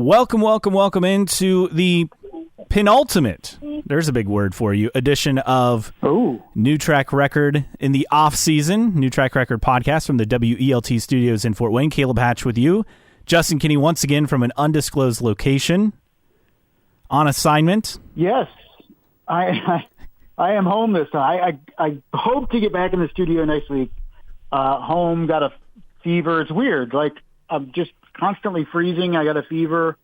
Welcome into the penultimate, there's a big word for you, edition of New Track Record in the off-season, New Track Record podcast from the WELT studios in Fort Wayne. Caleb Hatch with you. Justin Kinney once again from an undisclosed location on assignment. Yes, I am home this time. I hope to get back in the studio next week. Home, got a fever. It's weird. Like, I'm just constantly freezing. I got a fever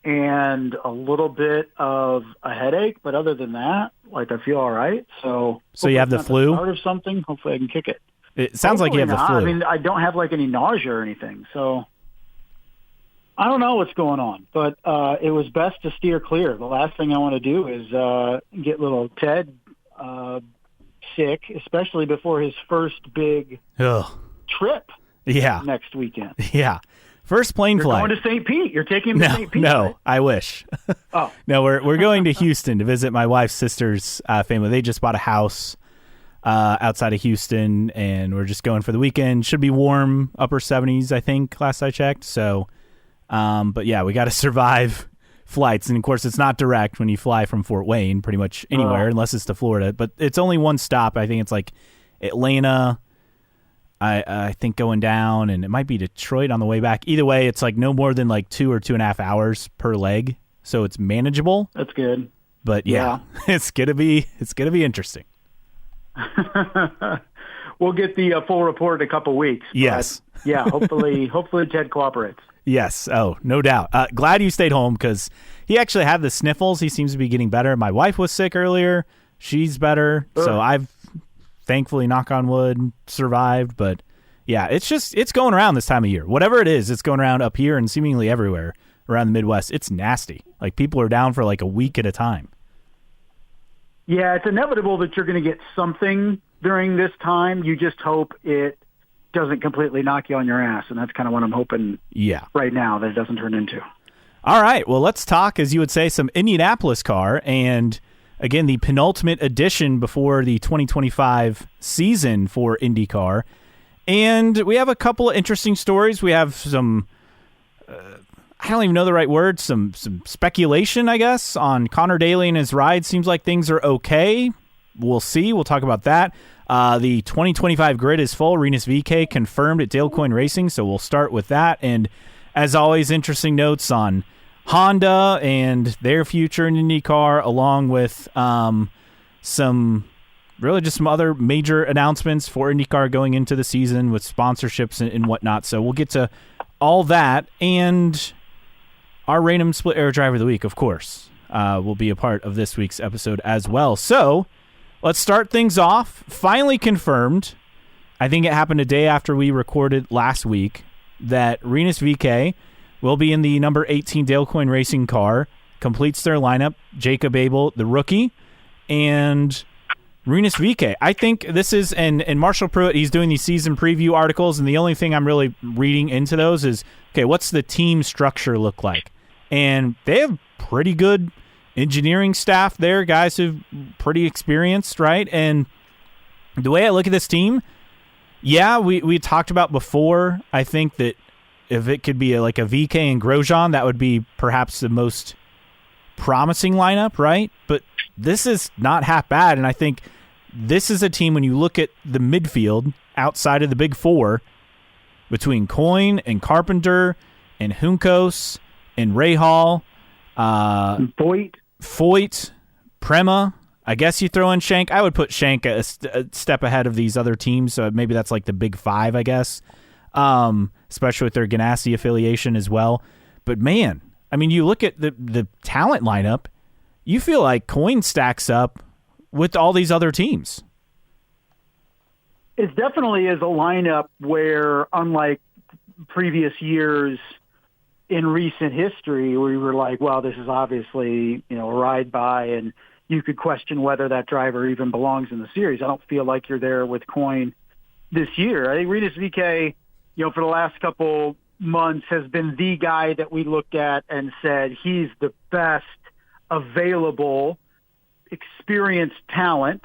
and a little bit of a headache, but other than that, like, I feel all right. So you have the flu? The start of something. Hopefully I can kick it. It sounds like you have the flu. I mean, I don't have like any nausea or anything, so I don't know what's going on, but it was best to steer clear. The last thing I want to do is get little Ted sick, especially before his first big trip next weekend. Yeah. First plane flight. You're going to St. Pete. You're taking him to St. Pete. No, right? I wish. Oh. No, we're going to Houston to visit my wife's sister's family. They just bought a house outside of Houston, and we're just going for the weekend. Should be warm, upper 70s, I think, last I checked. So, but yeah, we got to survive flights. And, of course, it's not direct when you fly from Fort Wayne pretty much anywhere, unless it's to Florida. But it's only one stop. I think it's like Atlanta, I think, going down, and it might be Detroit on the way back. Either way, it's like no more than like 2 or 2.5 hours per leg, so it's manageable. That's good. But yeah. it's gonna be interesting. We'll get the full report in a couple weeks. Yes. Yeah. Hopefully Ted cooperates. Yes. Oh, no doubt. Glad you stayed home because he actually had the sniffles. He seems to be getting better. My wife was sick earlier. She's better. So I've thankfully, knock on wood, survived. But yeah, it's going around this time of year. Whatever it is, it's going around up here and seemingly everywhere around the Midwest. It's nasty. Like, people are down for like a week at a time. Yeah, it's inevitable that you're going to get something during this time. You just hope it doesn't completely knock you on your ass. And that's kind of what I'm hoping right now that it doesn't turn into. All right. Well, let's talk, as you would say, some Indianapolis car. And again, the penultimate edition before the 2025 season for IndyCar. And we have a couple of interesting stories. We have some, I don't even know the right word, some speculation, I guess, on Connor Daly and his ride. Seems like things are okay. We'll see. We'll talk about that. The 2025 grid is full. Rinus VeeKay confirmed at Dale Coyne Racing, so we'll start with that. And as always, interesting notes on Honda and their future in IndyCar, along with some other major announcements for IndyCar going into the season with sponsorships and whatnot. So we'll get to all that, and our random split air driver of the week, of course, will be a part of this week's episode as well. So let's start things off. Finally confirmed, I think it happened a day after we recorded last week, that Rinus VeeKay will be in the number 18 Dale Coyne Racing car, completes their lineup, Jacob Abel, the rookie, and Rinus VeeKay. I think this is, and Marshall Pruitt, he's doing these season preview articles, and the only thing I'm really reading into those is, okay, what's the team structure look like? And they have pretty good engineering staff there, guys who've pretty experienced, right? And the way I look at this team, we talked about before, I think that if it could be like a VeeKay and Grosjean, that would be perhaps the most promising lineup, right? But this is not half bad, and I think this is a team, when you look at the midfield outside of the big four, between Coyne and Carpenter and Juncos and Rahal, Foyt, Prema, I guess you throw in Shank. I would put Shank a step ahead of these other teams, so maybe that's like the big five, I guess. Especially with their Ganassi affiliation as well. But man, I mean, you look at the talent lineup, you feel like Coyne stacks up with all these other teams. It definitely is a lineup where, unlike previous years in recent history, where we were like, well, this is obviously, a ride by, and you could question whether that driver even belongs in the series. I don't feel like you're there with Coyne this year. I think Rinus VeeKay, for the last couple months has been the guy that we looked at and said he's the best available experienced talent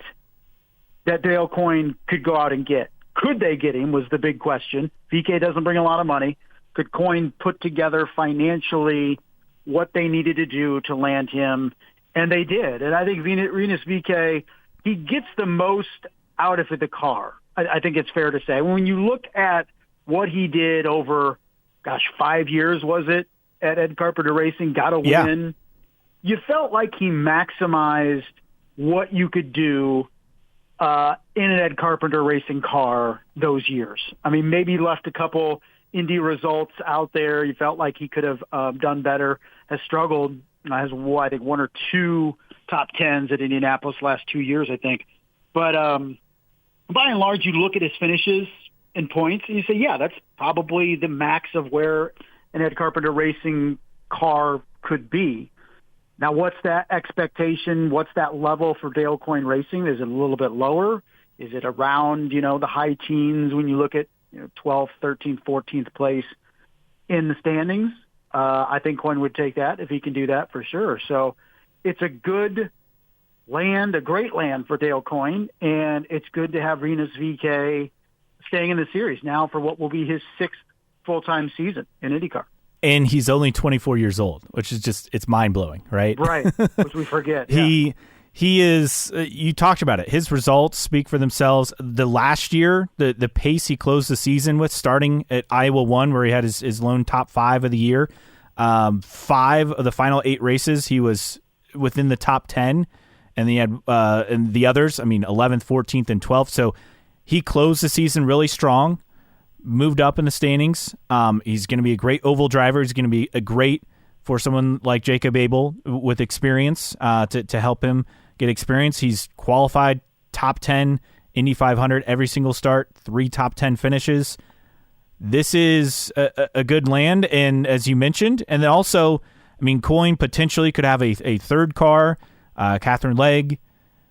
that Dale Coyne could go out and get. Could they get him was the big question. VeeKay doesn't bring a lot of money. Could Coyne put together financially, what they needed to do to land him, and they did. And I think Rinus VeeKay, he gets the most out of the car. I think it's fair to say. When you look at what he did over, 5 years, was it, at Ed Carpenter Racing, got a win, you felt like he maximized what you could do in an Ed Carpenter Racing car those years. I mean, maybe he left a couple Indy results out there. You felt like he could have done better, has struggled, has, I think, 1 or 2 top 10s at Indianapolis last 2 years, I think. But by and large, you look at his finishes and points, and you say, yeah, that's probably the max of where an Ed Carpenter Racing car could be. Now, what's that expectation? What's that level for Dale Coyne Racing? Is it a little bit lower? Is it around, the high teens when you look at 12th, 13th, 14th place in the standings? I think Coyne would take that if he can do that for sure. So it's a good land, a great land for Dale Coyne, and it's good to have Rinus VeeKay staying in the series now for what will be his 6th full-time season in IndyCar. And he's only 24 years old, which is just, it's mind-blowing, right? Right, which we forget. He is, you talked about it, his results speak for themselves. The last year, the pace he closed the season with, starting at Iowa 1, where he had his lone top 5 of the year, 5 of the final 8 races, he was within the top 10, and he had and the others, 11th, 14th, and 12th. So he closed the season really strong, moved up in the standings. He's going to be a great oval driver. He's going to be a great for someone like Jacob Abel with experience to help him get experience. He's qualified top 10 Indy 500 every single start, 3 top 10 finishes. This is a good land, and as you mentioned, and then also, Coyne potentially could have a third car, Catherine Legg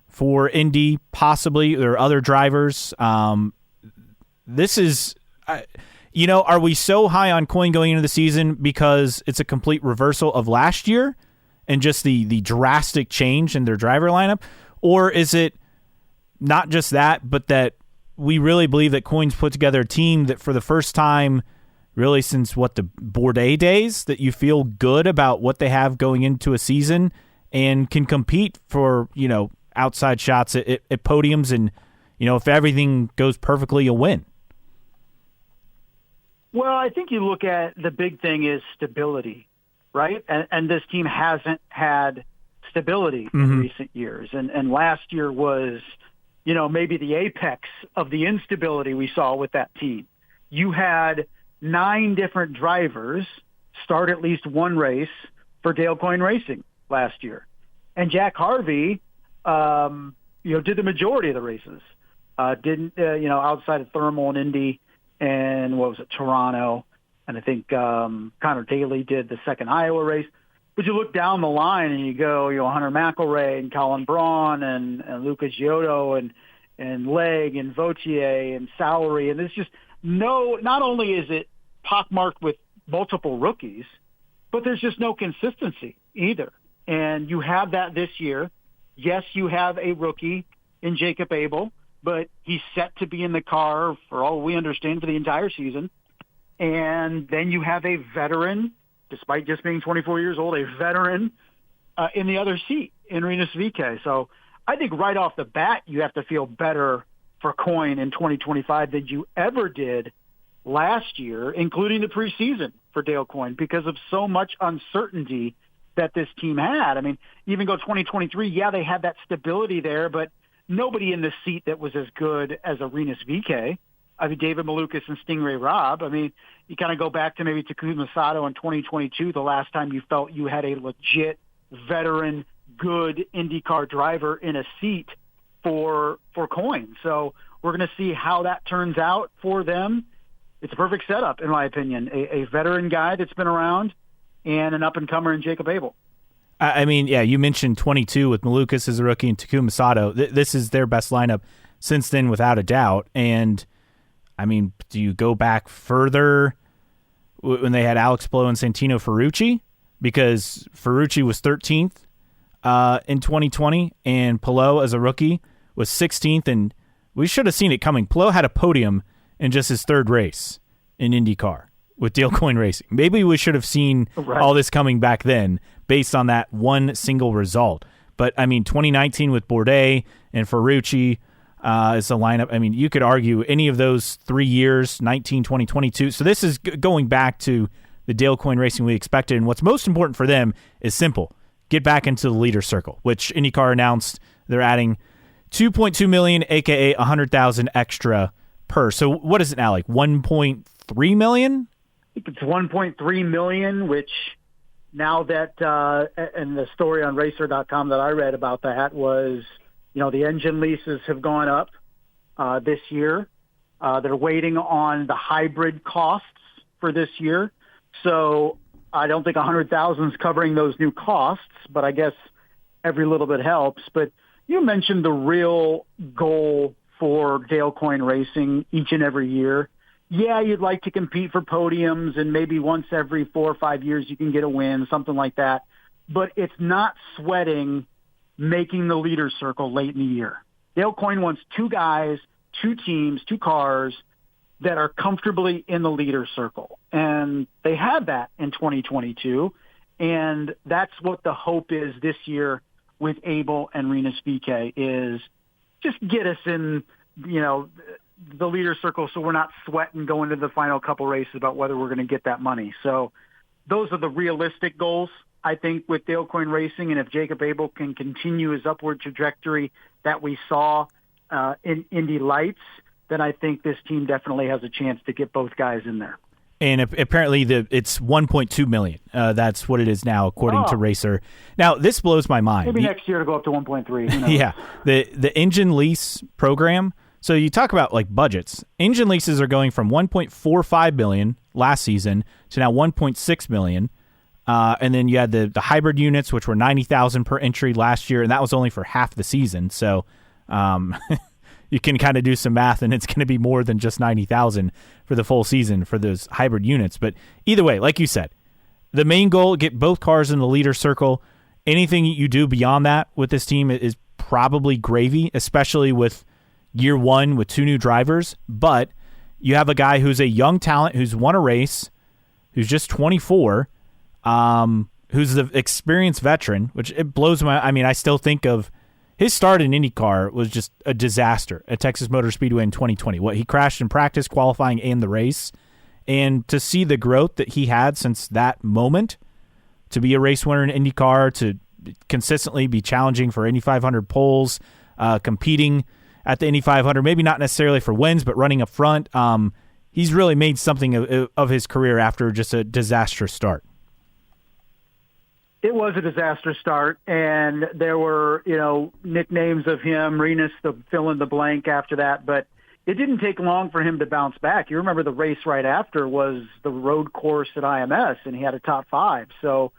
for Indy, possibly. There are other drivers. This is, are we so high on Coyne going into the season because it's a complete reversal of last year and just the drastic change in their driver lineup? Or is it not just that, but that we really believe that Coyne's put together a team that for the first time, really since the Bourdais days, that you feel good about what they have going into a season and can compete for, outside shots at podiums, and, if everything goes perfectly, you'll win. Well, I think you look at the big thing is stability, right? And this team hasn't had stability in recent years. And last year was, maybe the apex of the instability we saw with that team. You had 9 different drivers start at least one race for Dale Coyne Racing last year. And Jack Harvey, did the majority of the races. Didn't, outside of Thermal and Indy and Toronto. And I think Connor Daly did the second Iowa race. But you look down the line and you go, Hunter McElroy and Colin Braun and Lucas Giotto and Legg and Vautier and Sowery. And it's just not only is it pockmarked with multiple rookies, but there's just no consistency either. And you have that this year. Yes, you have a rookie in Jacob Abel, but he's set to be in the car, for all we understand, for the entire season. And then you have a veteran, despite just being 24 years old, a veteran in the other seat in Rinus VeeKay. So I think right off the bat, you have to feel better for Coyne in 2025 than you ever did last year, including the preseason for Dale Coyne, because of so much uncertainty that this team had. Even go 2023, they had that stability there, but nobody in the seat that was as good as a Rinus VeeKay. David Malukas and Stingray Robb. You kind of go back to maybe Takuma Sato in 2022, the last time you felt you had a legit, veteran, good IndyCar driver in a seat for Coyne. So we're going to see how that turns out for them. It's a perfect setup, in my opinion. A veteran guy that's been around and an up-and-comer in Jacob Abel. You mentioned 22 with Malukas as a rookie and Takuma Sato. This is their best lineup since then, without a doubt. And, do you go back further when they had Alex Blow and Santino Ferrucci? Because Ferrucci was 13th in 2020, and Palou, as a rookie, was 16th, and we should have seen it coming. Palou had a podium in just his third race in IndyCar. with Dale Coyne Racing. Maybe we should have seen all this coming back then based on that one single result. But, I mean, 2019 with Bourdais and Ferrucci is the lineup. I mean, you could argue any of those 3 years, 19, 20, 22. So this is going back to the Dale Coyne Racing we expected. And what's most important for them is simple. Get back into the leader circle, which IndyCar announced they're adding $2.2 million, a.k.a. $100,000 extra per. So what is it now, like $1.3 million? I think it's $1.3 million, which now that, and the story on Racer.com that I read about that was, the engine leases have gone up this year. They're waiting on the hybrid costs for this year. So I don't think $100,000 is covering those new costs, but I guess every little bit helps. But you mentioned the real goal for Dale Coyne Racing each and every year. Yeah, you'd like to compete for podiums, and maybe once every 4 or 5 years you can get a win, something like that. But it's not sweating making the leader circle late in the year. Dale Coyne wants 2 guys, 2 teams, 2 cars that are comfortably in the leader circle. And they had that in 2022, and that's what the hope is this year with Abel and Rinus VeeKay, is just get us in, the leader circle so we're not sweating going to the final couple races about whether we're going to get that money. So those are the realistic goals, I think, with Dale Coyne Racing. And if Jacob Abel can continue his upward trajectory that we saw in Indy Lights, then I think this team definitely has a chance to get both guys in there. And apparently it's $1.2 million. That's what it is now, according to Racer. Now, this blows my mind. Maybe next year to go up to 1.3. Yeah. The engine lease program. So you talk about like budgets. Engine leases are going from $1.45 million last season to now $1.6 million. And then you had the hybrid units, which were $90,000 per entry last year, and that was only for half the season. So you can kind of do some math, and it's going to be more than just $90,000 for the full season for those hybrid units. But either way, like you said, the main goal, get both cars in the leader circle. Anything you do beyond that with this team is probably gravy, especially with year one with 2 new drivers. But you have a guy who's a young talent, who's won a race, who's just 24, who's the experienced veteran, which it blows my... I mean, I still think of his start in IndyCar was just a disaster at Texas Motor Speedway in 2020. He crashed in practice, qualifying, and the race. And to see the growth that he had since that moment, to be a race winner in IndyCar, to consistently be challenging for Indy 500 poles, competing at the Indy 500, maybe not necessarily for wins, but running up front, he's really made something of his career after just a disastrous start. It was a disaster start, and there were, nicknames of him, Rinus, the fill in the blank after that, but it didn't take long for him to bounce back. You remember the race right after was the road course at IMS, and he had a top 5. So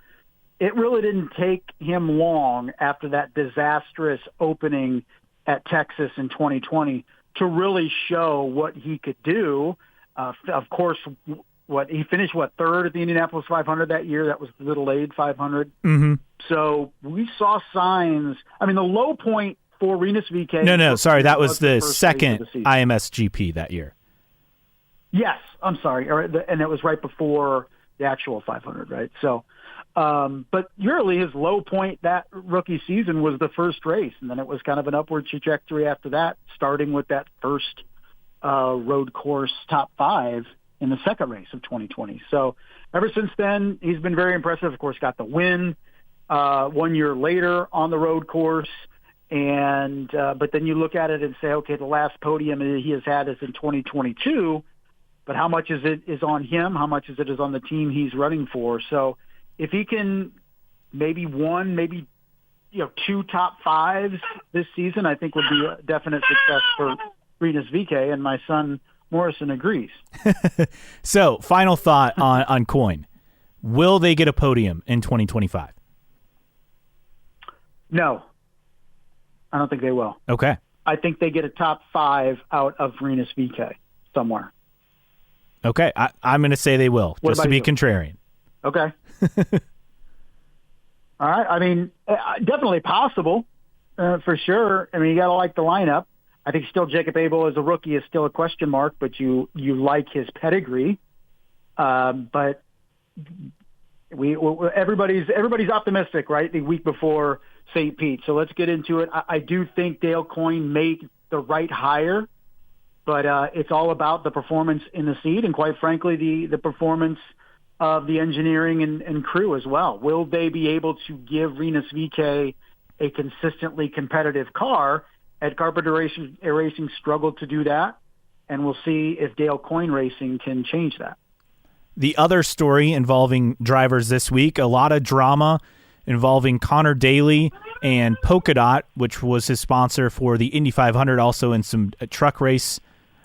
it really didn't take him long after that disastrous opening at Texas in 2020 to really show what he could do. Of course, he finished third at the Indianapolis 500 that year. That was the Little Aid 500. Mm-hmm. So we saw signs. I mean, the low point for Rinus VeeKay. No, sorry, that was the second IMS GP that year. Yes, I'm sorry, and it was right before the actual 500, right? So, but really his low point that rookie season was the first race, and then it was kind of an upward trajectory after that, starting with that first road course top 5 in the second race of 2020. So ever since then, he's been very impressive. Of course, got the win 1 year later on the road course. And but then you look at it and say, okay, the last podium he has had is in 2022, but how much is it is on him? How much is it is on the team he's running for? So if he can maybe 2 top 5s this season, I think would be a definite success for Rinus VeeKay, and my son Morrison agrees. So, final thought on Coyne. Will they get a podium in 2025? No. I don't think they will. Okay. I think they get a top 5 out of Rinus VeeKay somewhere. Okay. I'm going to say they will, just to be contrarian. Okay. All right. I mean, definitely possible, for sure. I mean, you got to like the lineup. I think still Jacob Abel as a rookie is still a question mark, but you like his pedigree. But everybody's optimistic, right? The week before St. Pete. So let's get into it. I do think Dale Coyne made the right hire, but it's all about the performance in the seat and, quite frankly, the performance of the engineering and crew as well. Will they be able to give VeeKay a consistently competitive car? Ed Carpenter Racing struggled to do that, and we'll see if Dale Coyne Racing can change that. The other story involving drivers this week, a lot of drama involving Connor Daly and Polka Dot, which was his sponsor for the Indy 500, also in some truck race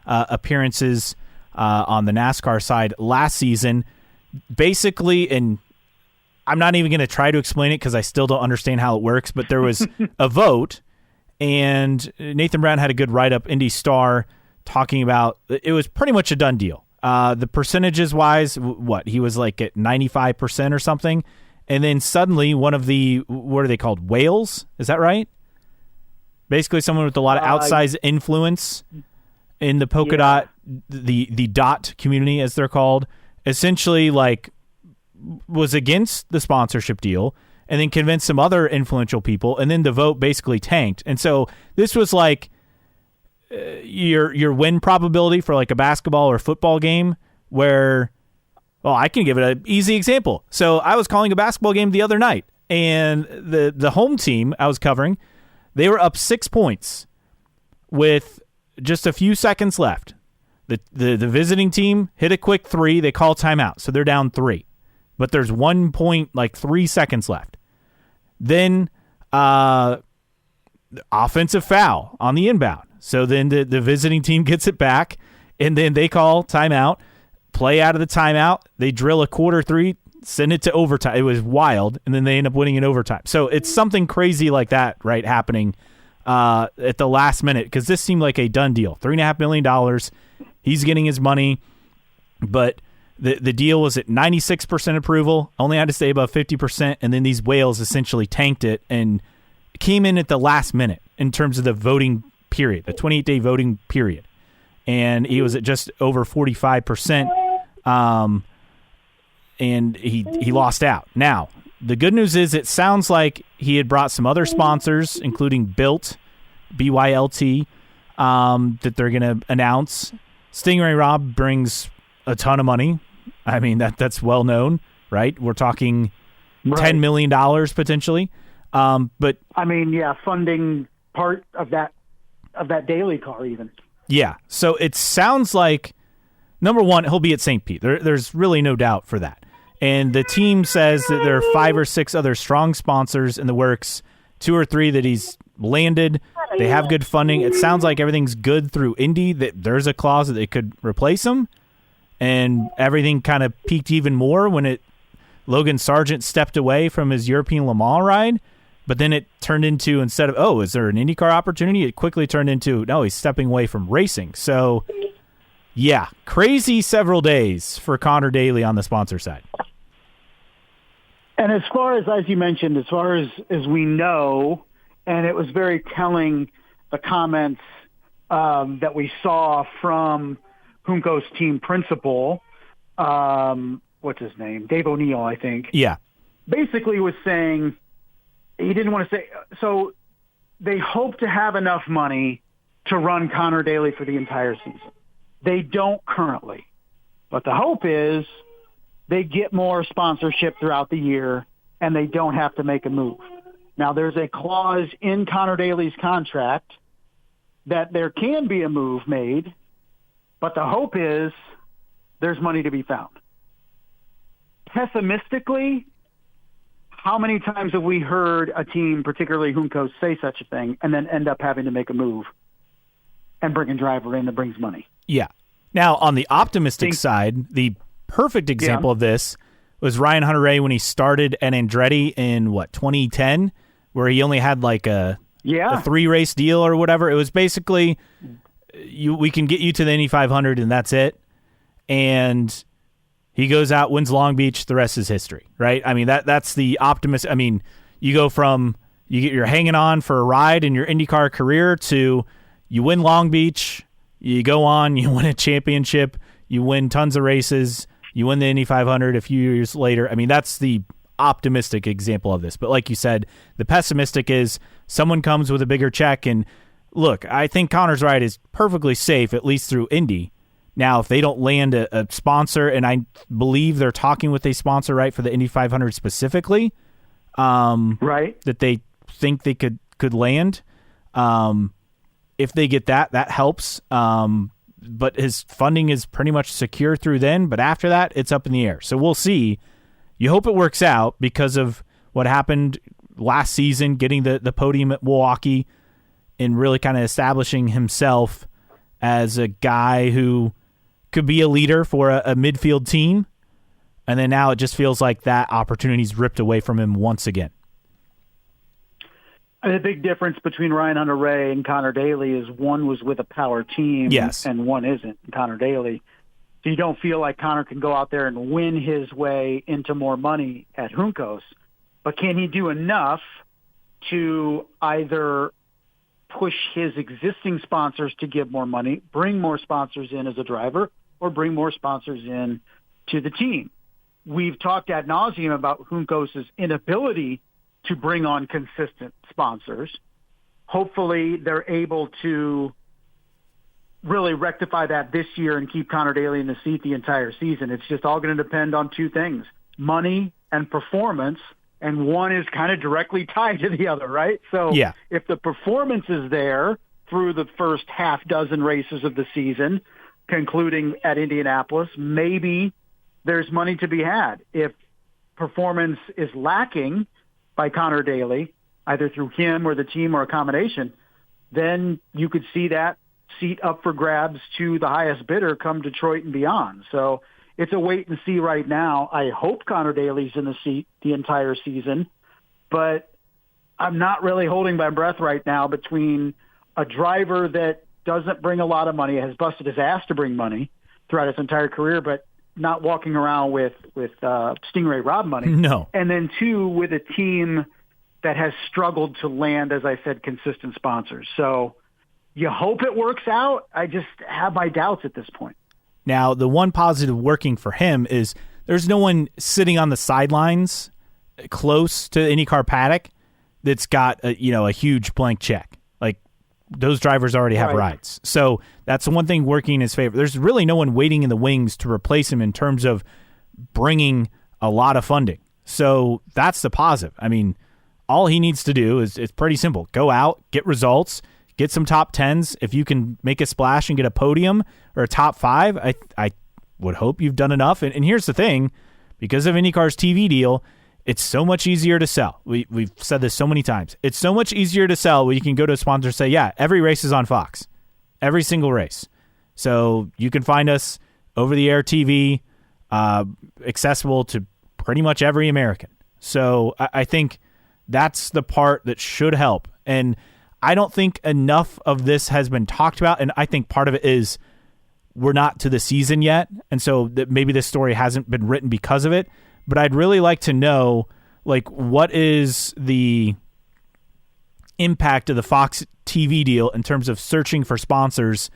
appearances on the NASCAR side last season. Basically, and I'm not even going to try to explain it because I still don't understand how it works, but there was a vote, and Nathan Brown had a good write-up, Indy Star, talking about it was pretty much a done deal. The percentages-wise, he was like at 95% or something, and then suddenly one of the, what are they called, whales? Is that right? Basically someone with a lot of outsized influence in the polka dot, the dot community, as they're called, essentially like was against the sponsorship deal and then convinced some other influential people, and then the vote basically tanked. And so this was like your win probability for like a basketball or football game where, well, I can give it an easy example. So I was calling a basketball game the other night, and the home team I was covering, they were up 6 points with just a few seconds left. The visiting team hit a quick three. They call timeout, so they're down 3. But there's 3 seconds left. Then offensive foul on the inbound. So then the visiting team gets it back, and then they call timeout, play out of the timeout. They drill a quarter three, send it to overtime. It was wild, and then they end up winning in overtime. So it's something crazy like that, right, happening at the last minute, because this seemed like a done deal. $3.5 million. He's getting his money, but the deal was at 96% approval, only had to stay above 50%, and then these whales essentially tanked it and came in at the last minute in terms of the voting period, the 28-day voting period. And he was at just over 45%, and he lost out. Now, the good news is it sounds like he had brought some other sponsors, including Built, BYLT, that they're going to announce. Stingray Rob brings a ton of money. I mean, that's well known, right? We're talking $10 million potentially. But I mean, yeah, funding part of that daily car even. Yeah. So it sounds like, number one, he'll be at St. Pete. There's really no doubt for that. And the team says that there are 5 or 6 other strong sponsors in the works, 2 or 3 that he's landed. They have good funding. It sounds like everything's good through Indy, that there's a clause that they could replace him. And everything kind of peaked even more when Logan Sargent stepped away from his European Le Mans ride. But then it turned into, instead of, is there an IndyCar opportunity? It quickly turned into, no, he's stepping away from racing. So, yeah, crazy several days for Connor Daly on the sponsor side. And as far as you mentioned, as far as we know, and it was very telling, the comments that we saw from Junko's team principal, what's his name? Dave O'Neill, I think. Yeah. Basically was saying, he didn't want to say, so they hope to have enough money to run Connor Daly for the entire season. They don't currently. But the hope is they get more sponsorship throughout the year and they don't have to make a move. Now, there's a clause in Connor Daly's contract that there can be a move made, but the hope is there's money to be found. Pessimistically, how many times have we heard a team, particularly Junko, say such a thing and then end up having to make a move and bring a driver in that brings money? Yeah. Now, on the optimistic side, the perfect example of this was Ryan Hunter-Reay when he started at Andretti in, 2010, where he only had like a 3-race deal or whatever. It was basically, we can get you to the Indy 500 and that's it. And he goes out, wins Long Beach, the rest is history, right? I mean, that's the optimist. I mean, you go from you're hanging on for a ride in your IndyCar career to you win Long Beach, you go on, you win a championship, you win tons of races, You win the Indy 500 a few years later. I mean, that's the optimistic example of this. But like you said, the pessimistic is someone comes with a bigger check. And look, I think Connor's right is perfectly safe, at least through Indy. Now, if they don't land a sponsor, and I believe they're talking with a sponsor, right, for the Indy 500 specifically, right, that they think they could land. If they get that helps. But his funding is pretty much secure through then. But after that, it's up in the air. So we'll see. You hope it works out because of what happened last season, getting the podium at Milwaukee and really kind of establishing himself as a guy who could be a leader for a midfield team. And then now it just feels like that opportunity's ripped away from him once again. The big difference between Ryan Hunter-Reay and Connor Daly is one was with a power team, yes, and one isn't, Connor Daly. So you don't feel like Connor can go out there and win his way into more money at Juncos. But can he do enough to either push his existing sponsors to give more money, bring more sponsors in as a driver, or bring more sponsors in to the team? We've talked ad nauseum about Juncos' inability to bring on consistent sponsors. Hopefully they're able to really rectify that this year and keep Connor Daly in the seat the entire season. It's just all going to depend on two things, money and performance, and one is kind of directly tied to the other, right? So yeah, if the performance is there through the first half dozen races of the season, concluding at Indianapolis, maybe there's money to be had. If performance is lacking by Connor Daly, either through him or the team or a combination, then you could see that seat up for grabs to the highest bidder come Detroit and beyond. So it's a wait and see right now. I hope Connor Daly's in the seat the entire season, but I'm not really holding my breath right now between a driver that doesn't bring a lot of money, has busted his ass to bring money throughout his entire career, but not walking around with Stingray Rob money. No. And then two, with a team that has struggled to land, as I said, consistent sponsors. So you hope it works out. I just have my doubts at this point. Now, the one positive working for him is there's no one sitting on the sidelines close to the IndyCar paddock that's got a huge blank check. Like, those drivers already have rides. So that's the one thing working in his favor. There's really no one waiting in the wings to replace him in terms of bringing a lot of funding. So that's the positive. I mean, all he needs to do is it's pretty simple. Go out, get results, get some top tens. If you can make a splash and get a podium or a top five, I would hope you've done enough. And here's the thing, because of IndyCar's TV deal, it's so much easier to sell. We've said this so many times. It's so much easier to sell where you can go to a sponsor and say, yeah, every race is on Fox. Every single race. So you can find us over-the-air TV, accessible to pretty much every American. So I think that's the part that should help. And I don't think enough of this has been talked about, and I think part of it is we're not to the season yet, and so maybe this story hasn't been written because of it. But I'd really like to know, like, what is the impact of the Fox TV deal in terms of searching for sponsors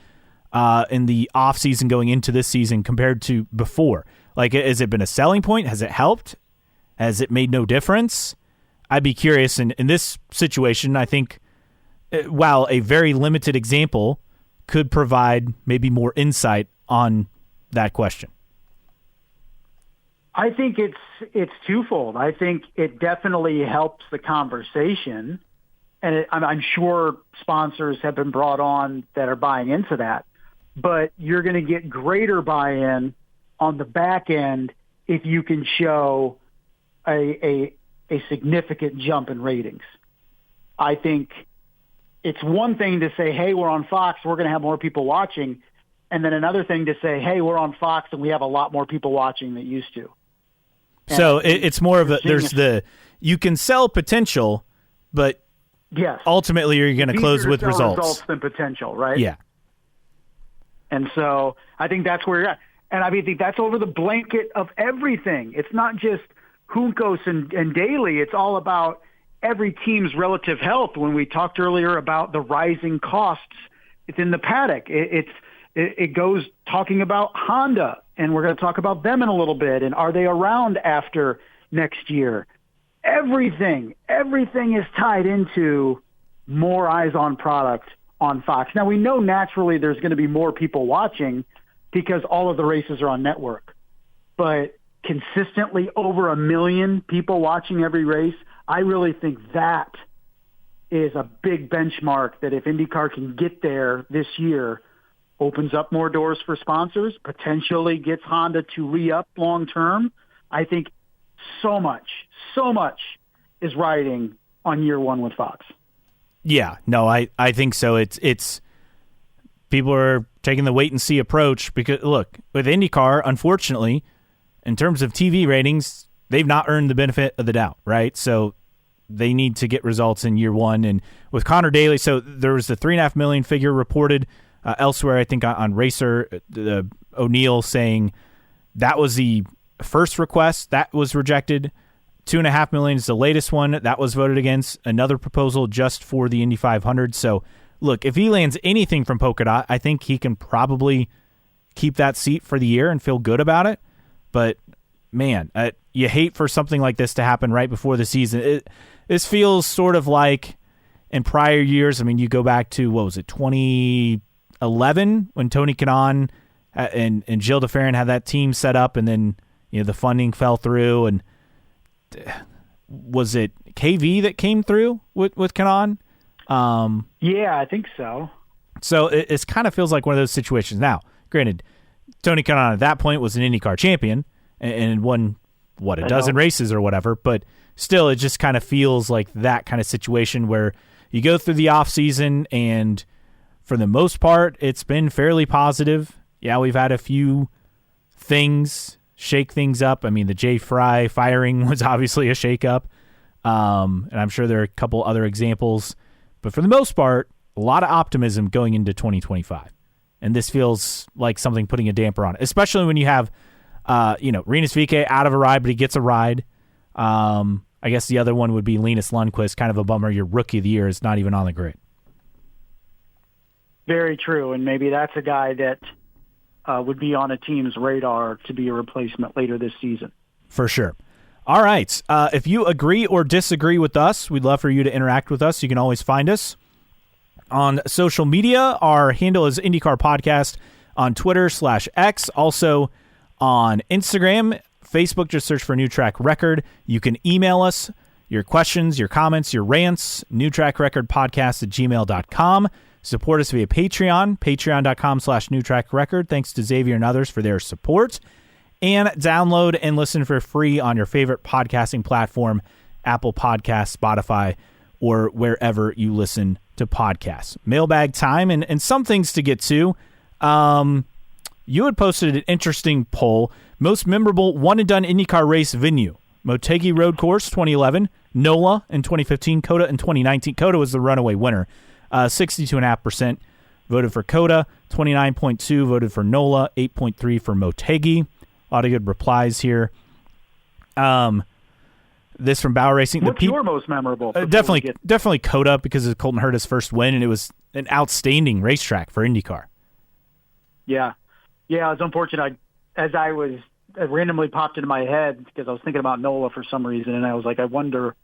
in the offseason going into this season compared to before? Like, has it been a selling point? Has it helped? Has it made no difference? I'd be curious. And in this situation, I think, while a very limited example could provide maybe more insight on that question. I think it's twofold. I think it definitely helps the conversation, and I'm sure sponsors have been brought on that are buying into that. But you're going to get greater buy-in on the back end if you can show a significant jump in ratings. I think it's one thing to say, hey, we're on Fox, we're going to have more people watching, and then another thing to say, hey, we're on Fox and we have a lot more people watching than used to. So it's more of you can sell potential, but yes, ultimately you're going to close with results than potential, right? Yeah. And so I think that's where you're at. And I think that's over the blanket of everything. It's not just Juncos and Daly. It's all about every team's relative health. When we talked earlier about the rising costs within the paddock, it's it goes talking about Honda, and we're going to talk about them in a little bit. And are they around after next year? Everything is tied into more eyes on product on Fox. Now, we know naturally there's going to be more people watching because all of the races are on network. But consistently over 1 million people watching every race, I really think that is a big benchmark that if IndyCar can get there this year, opens up more doors for sponsors, potentially gets Honda to re-up long term. I think so much is riding on year one with Fox. Yeah, no, I think so. It's people are taking the wait and see approach because look, with IndyCar, unfortunately, in terms of TV ratings, they've not earned the benefit of the doubt, right? So they need to get results in year one. And with Connor Daly, so there was the 3.5 million figure reported elsewhere, I think on Racer, O'Neill saying that was the first request that was rejected. 2.5 million is the latest one that was voted against. Another proposal just for the Indy 500. So look, if he lands anything from Polka Dot, I think he can probably keep that seat for the year and feel good about it. But man, you hate for something like this to happen right before the season. This feels sort of like in prior years. I mean, you go back to, what was it, 2011 when Tony Kanaan and Gilles de Ferran had that team set up, and then the funding fell through. And was it KV that came through with Kanaan? Yeah, I think so. So it kind of feels like one of those situations. Now, granted, Tony Kanaan at that point was an IndyCar champion and won, a dozen races or whatever, but still it just kind of feels like that kind of situation where you go through the off season and for the most part it's been fairly positive. Yeah, we've had a few things shake things up. I mean, the Jay Fry firing was obviously a shakeup, and I'm sure there are a couple other examples, but for the most part, a lot of optimism going into 2025. And this feels like something putting a damper on it, especially when you have, Rinus VeeKay out of a ride, but he gets a ride. I guess the other one would be Linus Lundqvist. Kind of a bummer. Your rookie of the year is not even on the grid. Very true. And maybe that's a guy that would be on a team's radar to be a replacement later this season. For sure. All right. If you agree or disagree with us, we'd love for you to interact with us. You can always find us on social media. Our handle is IndyCar Podcast on Twitter /X. Also on Instagram, Facebook, just search for New Track Record. You can email us your questions, your comments, your rants, newtrackrecordpodcast@gmail.com. Support us via Patreon, patreon.com/newtrackrecord. Thanks to Xavier and others for their support. And download and listen for free on your favorite podcasting platform, Apple Podcasts, Spotify, or wherever you listen to podcasts. Mailbag time and some things to get to. You had posted an interesting poll. Most memorable one-and-done IndyCar race venue. Motegi Road Course, 2011. NOLA in 2015. COTA in 2019. COTA was the runaway winner. 62.5% voted for COTA. 29.2% voted for NOLA. 8.3% for Motegi. A lot of good replies here. This from Bauer Racing. What's your most memorable? Definitely COTA because of Colton Herta's first win, and it was an outstanding racetrack for IndyCar. Yeah, it was unfortunate. It randomly popped into my head because I was thinking about NOLA for some reason, and I was like, I wonder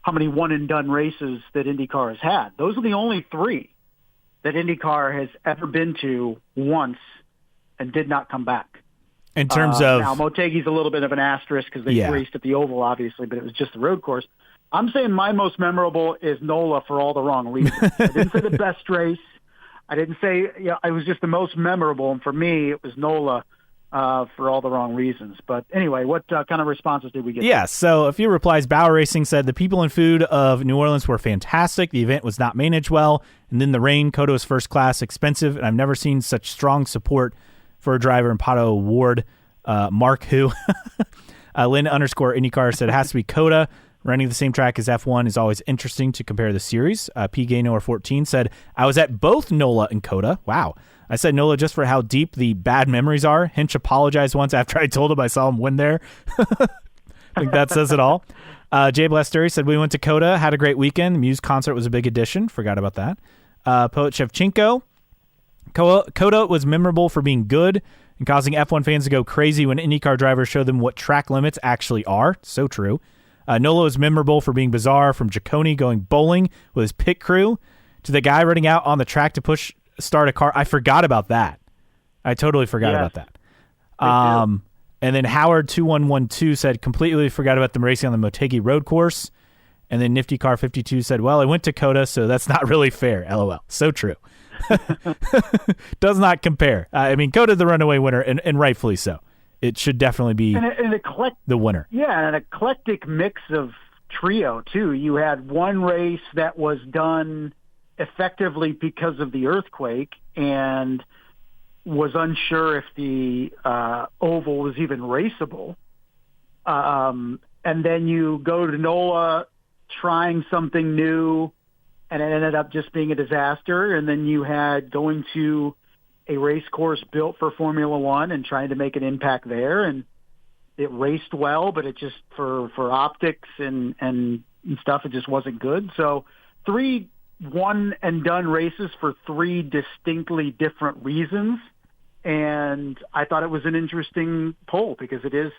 how many one-and-done races that IndyCar has had. Those are the only 3 that IndyCar has ever been to once and did not come back. In terms of... Now, Motegi's a little bit of an asterisk because they raced at the Oval, obviously, but it was just the road course. I'm saying my most memorable is NOLA for all the wrong reasons. I didn't say the best race. I didn't say... it was just the most memorable, and for me, it was NOLA for all the wrong reasons. But anyway, what kind of responses did we get? Yeah, so a few replies. Bauer Racing said, the people and food of New Orleans were fantastic. The event was not managed well. And then the rain. COTA was first class, expensive, and I've never seen such strong support for a driver in Pato Award. Mark who? Lynn _IndyCar said it has to be COTA. Running the same track as F1 is always interesting to compare the series. P. Gaynor 14 said, I was at both NOLA and COTA. Wow. I said NOLA just for how deep the bad memories are. Hinch apologized once after I told him I saw him win there. I think that says it all. Jay Blasteri said, we went to COTA, had a great weekend. The Muse concert was a big addition. Forgot about that. Poet Shevchenko Coda was memorable for being good and causing F1 fans to go crazy when IndyCar drivers show them what track limits actually are. So true. Nola was memorable for being bizarre, from Giacone going bowling with his pit crew to the guy running out on the track to start a car. I forgot about that. I totally forgot about that. And then Howard2112 said, completely forgot about them racing on the Motegi road course. And then Nifty Car 52 said, well, I went to Coda, so that's not really fair. LOL. So true. Does not compare. I mean, Coda the runaway winner, and rightfully so. It should definitely be the winner. Yeah, an eclectic mix of trio, too. You had one race that was done effectively because of the earthquake and was unsure if the oval was even raceable. And then you go to NOLA trying something new, and it ended up just being a disaster. And then you had going to a race course built for Formula One and trying to make an impact there. And it raced well, but it just, for optics and stuff, it just wasn't good. So 3 one-and-done races for 3 distinctly different reasons. And I thought it was an interesting poll because it is,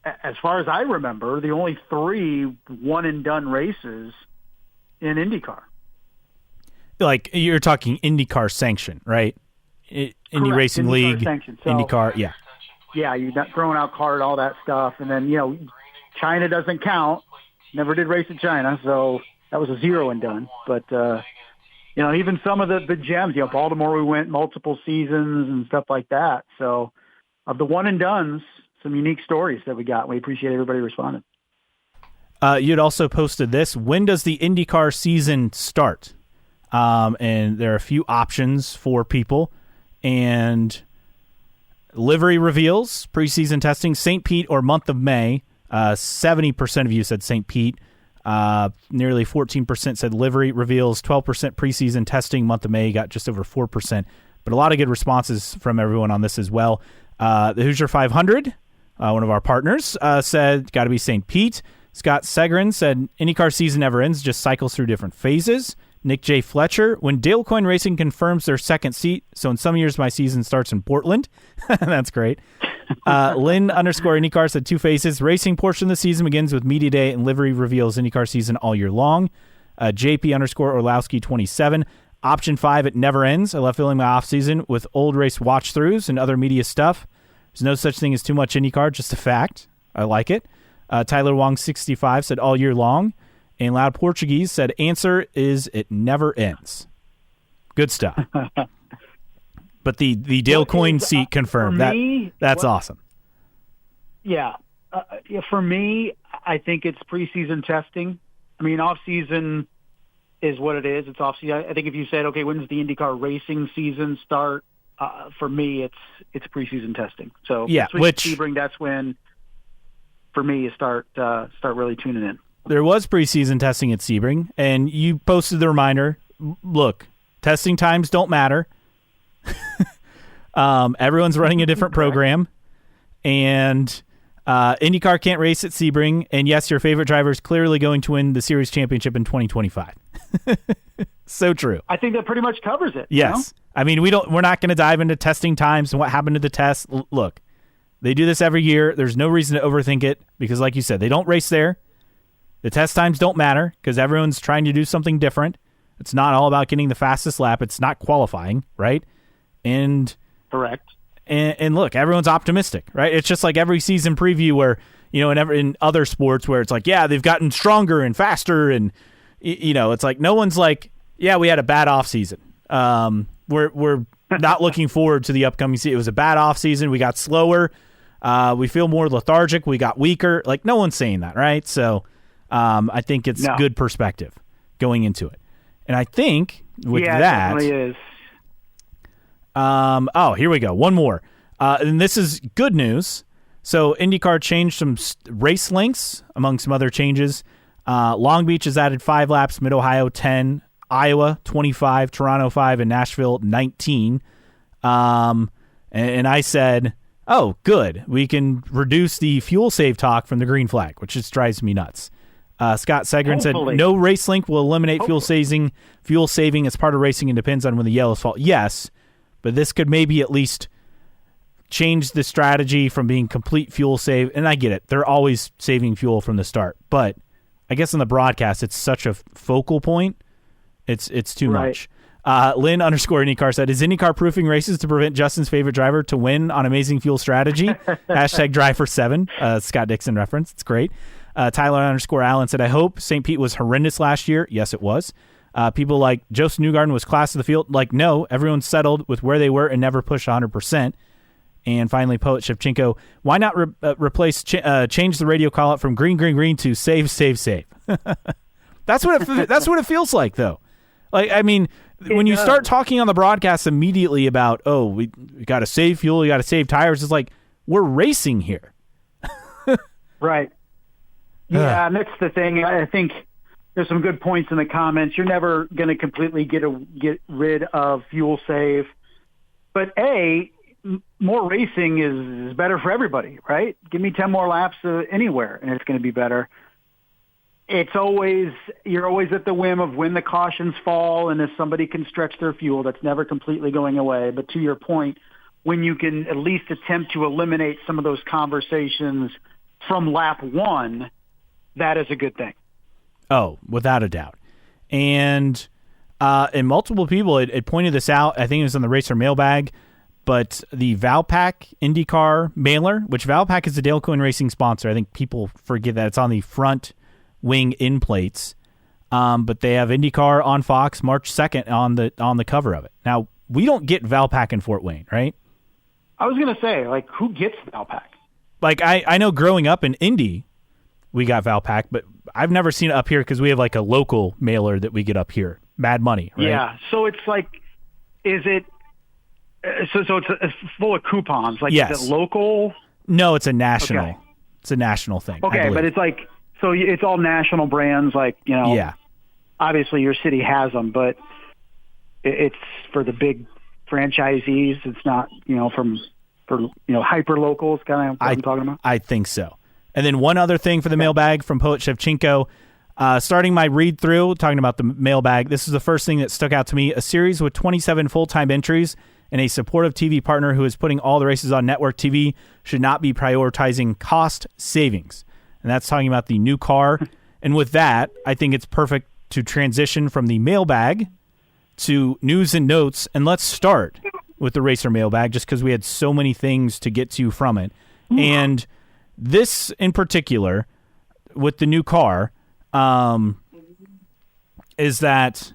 as far as I remember, the only 3 one-and-done races in IndyCar. Like, you're talking IndyCar sanction, right? Indy Correct. Racing IndyCar League, sanction. So, IndyCar, yeah. Yeah, you're not throwing out card, all that stuff. And then, China doesn't count. Never did race in China, so that was a 0-and-done. But, even some of the gems, Baltimore, we went multiple seasons and stuff like that. So of the one-and-dones, some unique stories that we got. We appreciate everybody responding. You'd also posted this. When does the IndyCar season start? And there are a few options for people. And livery reveals, preseason testing, St. Pete or month of May. 70% of you said St. Pete. Nearly 14% said livery reveals. 12% preseason testing, month of May, got just over 4%. But a lot of good responses from everyone on this as well. The Hoosier 500, one of our partners, said got to be St. Pete. Scott Segrin said IndyCar season never ends, just cycles through different phases. Nick J. Fletcher, when Dale Coyne Racing confirms their second seat, so in some years my season starts in Portland. That's great. Lynn _ IndyCar said 2 phases. Racing portion of the season begins with media day and livery reveals IndyCar season all year long. JP _ Orlowski 27. Option 5, it never ends. I love filling my off season with old race watch throughs and other media stuff. There's no such thing as too much IndyCar, just a fact. I like it. Tyler Wong 65 said all year long. And Loud Portuguese said, answer is it never ends. Good stuff. But the Dale Coyne seat confirmed. That's awesome. Yeah. For me, I think it's preseason testing. I mean, off-season is what it is. It's off-season. I think if you said, okay, when does the IndyCar racing season start? For me, it's preseason testing. So yeah, Sebring, that's when, for me, you start really tuning in. There was preseason testing at Sebring, and you posted the reminder. Look, testing times don't matter. Everyone's running a different program, and IndyCar can't race at Sebring. And yes, your favorite driver is clearly going to win the series championship in 2025. So true. I think that pretty much covers it. Yes, I mean we're not going to dive into testing times and what happened to the test. Look, they do this every year. There's no reason to overthink it because, like you said, they don't race there. The test times don't matter because everyone's trying to do something different. It's not all about getting the fastest lap. It's not qualifying, right? And correct. And look, everyone's optimistic, right? It's just like every season preview where, in other sports where it's like, yeah, they've gotten stronger and faster. And, it's like no one's like, yeah, we had a bad off season. We're not looking forward to the upcoming season. It was a bad off season. We got slower. We feel more lethargic. We got weaker. Like no one's saying that, right? So, I think it's good perspective going into it. And I think with that... Yeah, it definitely is. Here we go. One more. And this is good news. So IndyCar changed some race lengths, among some other changes. Long Beach has added 5 laps, Mid-Ohio 10, Iowa 25, Toronto 5, and Nashville 19. And I said, oh, good. We can reduce the fuel save talk from the green flag, which just drives me nuts. Scott Segrin said, no race link will eliminate fuel saving as part of racing and depends on when the yellows fall. Yes, but this could maybe at least change the strategy from being complete fuel save. And I get it. They're always saving fuel from the start. But I guess on the broadcast, it's such a focal point. It's too much. Lynn _IndyCar said, is IndyCar proofing races to prevent Justin's favorite driver to win on amazing fuel strategy? Hashtag drive for 7. Scott Dixon reference. It's great. Tyler _Allen said, I hope St. Pete was horrendous last year. Yes, it was. People like Joseph Newgarden was class of the field. Like, no, everyone settled with where they were and never pushed 100%. And finally, Poet Shevchenko, why not change the radio call out from green, green, green to save, save, save? That's what it feels like, though. Like, I mean, when you start talking on the broadcast immediately about, oh, we got to save fuel, we got to save tires, it's like, we're racing here. Right. Yeah, and that's the thing. I think there's some good points in the comments. You're never going to completely get rid of fuel save. But, more racing is better for everybody, right? Give me 10 more laps anywhere, and it's going to be better. You're always at the whim of when the cautions fall, and if somebody can stretch their fuel, that's never completely going away. But to your point, when you can at least attempt to eliminate some of those conversations from lap 1, that is a good thing. Oh, without a doubt. And multiple people had pointed this out. I think it was on the Racer mailbag. But the Valpak IndyCar mailer, which Valpak is the Dale Coyne Racing sponsor, I think people forget that it's on the front wing end plates. But they have IndyCar on Fox March 2nd on the cover of it. Now, we don't get Valpak in Fort Wayne, right? I was going to say, like, who gets Valpak? Like, I know growing up in Indy, we got Valpak, but I've never seen it up here because we have, like, a local mailer that we get up here. Mad Money, right? Yeah, so it's like, is it... So it's full of coupons. Like, yes. Is it local? No, it's a national. Okay. It's a national thing. Okay, but it's like, so it's all national brands. Like, you know, yeah. Obviously your city has them, but it's for the big franchisees. It's not, for hyper locals. Kind of what I'm talking about. I think so. And then one other thing for the mailbag from Poet Shevchenko. Starting my read through, talking about the mailbag. This is the first thing that stuck out to me: a series with 27 full-time entries. And a supportive TV partner who is putting all the races on network TV should not be prioritizing cost savings. And that's talking about the new car. And with that, I think it's perfect to transition from the mailbag to news and notes. And let's start with the Racer mailbag just because we had so many things to get to from it. And this in particular, with the new car, is that...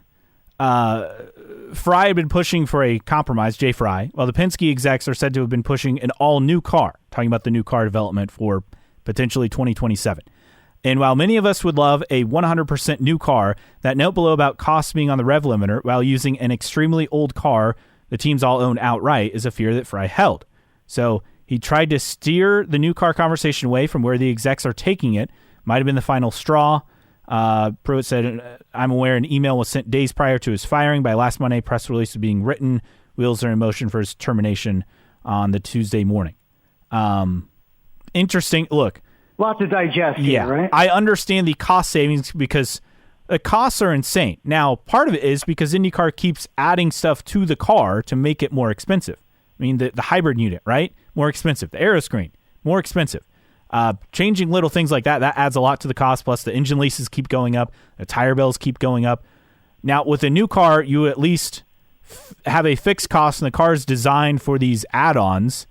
Fry had been pushing for a compromise, Jay Fry, while the Penske execs are said to have been pushing an all-new car, talking about the new car development for potentially 2027. And while many of us would love a 100% new car, that note below about costs being on the rev limiter while using an extremely old car the teams all own outright is a fear that Fry held. So he tried to steer the new car conversation away from where the execs are taking it. Might have been the final straw. Pruitt said, I'm aware an email was sent days prior to his firing. By last Monday, press release was being written. Wheels are in motion for his termination on the Tuesday morning. Interesting. Look. Lot to digest here, right? I understand the cost savings because the costs are insane. Now, part of it is because IndyCar keeps adding stuff to the car to make it more expensive. I mean, the hybrid unit, right? More expensive. The aeroscreen, more expensive. Changing little things like that adds a lot to the cost. Plus, the engine leases keep going up. The tire bills keep going up. Now, with a new car, you at least have a fixed cost, and the car is designed for these add-ons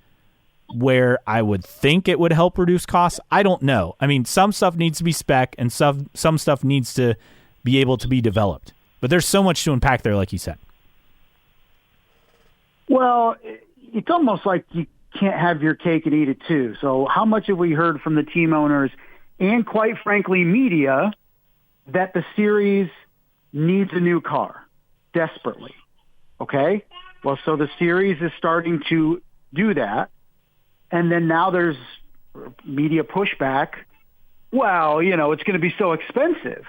where I would think it would help reduce costs. I don't know. I mean, some stuff needs to be spec, and some stuff needs to be able to be developed. But there's so much to unpack there, like you said. Well, it's almost like you can't have your cake and eat it too. So how much have we heard from the team owners and, quite frankly, media that the series needs a new car desperately? Okay? Well, so the series is starting to do that. And then now there's media pushback. Well, it's going to be so expensive.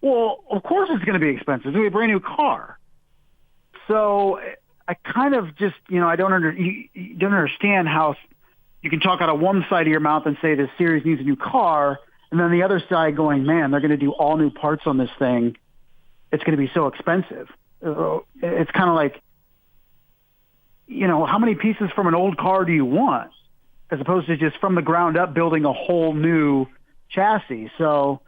Well, of course it's going to be expensive. It's going to be a brand new car. So I kind of just, I don't understand how you can talk out of one side of your mouth and say this series needs a new car, and then the other side going, man, they're going to do all new parts on this thing. It's going to be so expensive. It's kind of like, how many pieces from an old car do you want, as opposed to just from the ground up building a whole new chassis? So,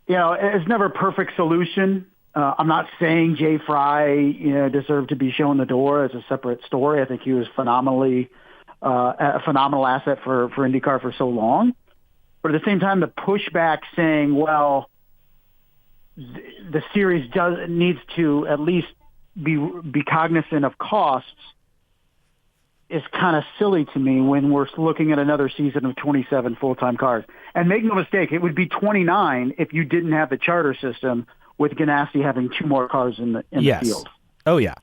it's never a perfect solution. I'm not saying Jay Fry, deserved to be shown the door as a separate story. I think he was a phenomenal asset for IndyCar for so long. But at the same time, the pushback saying, well, the series needs to at least be cognizant of costs is kind of silly to me when we're looking at another season of 27 full-time cars. And make no mistake, it would be 29 if you didn't have the charter system, with Ganassi having 2 more cars in the field. Oh yeah.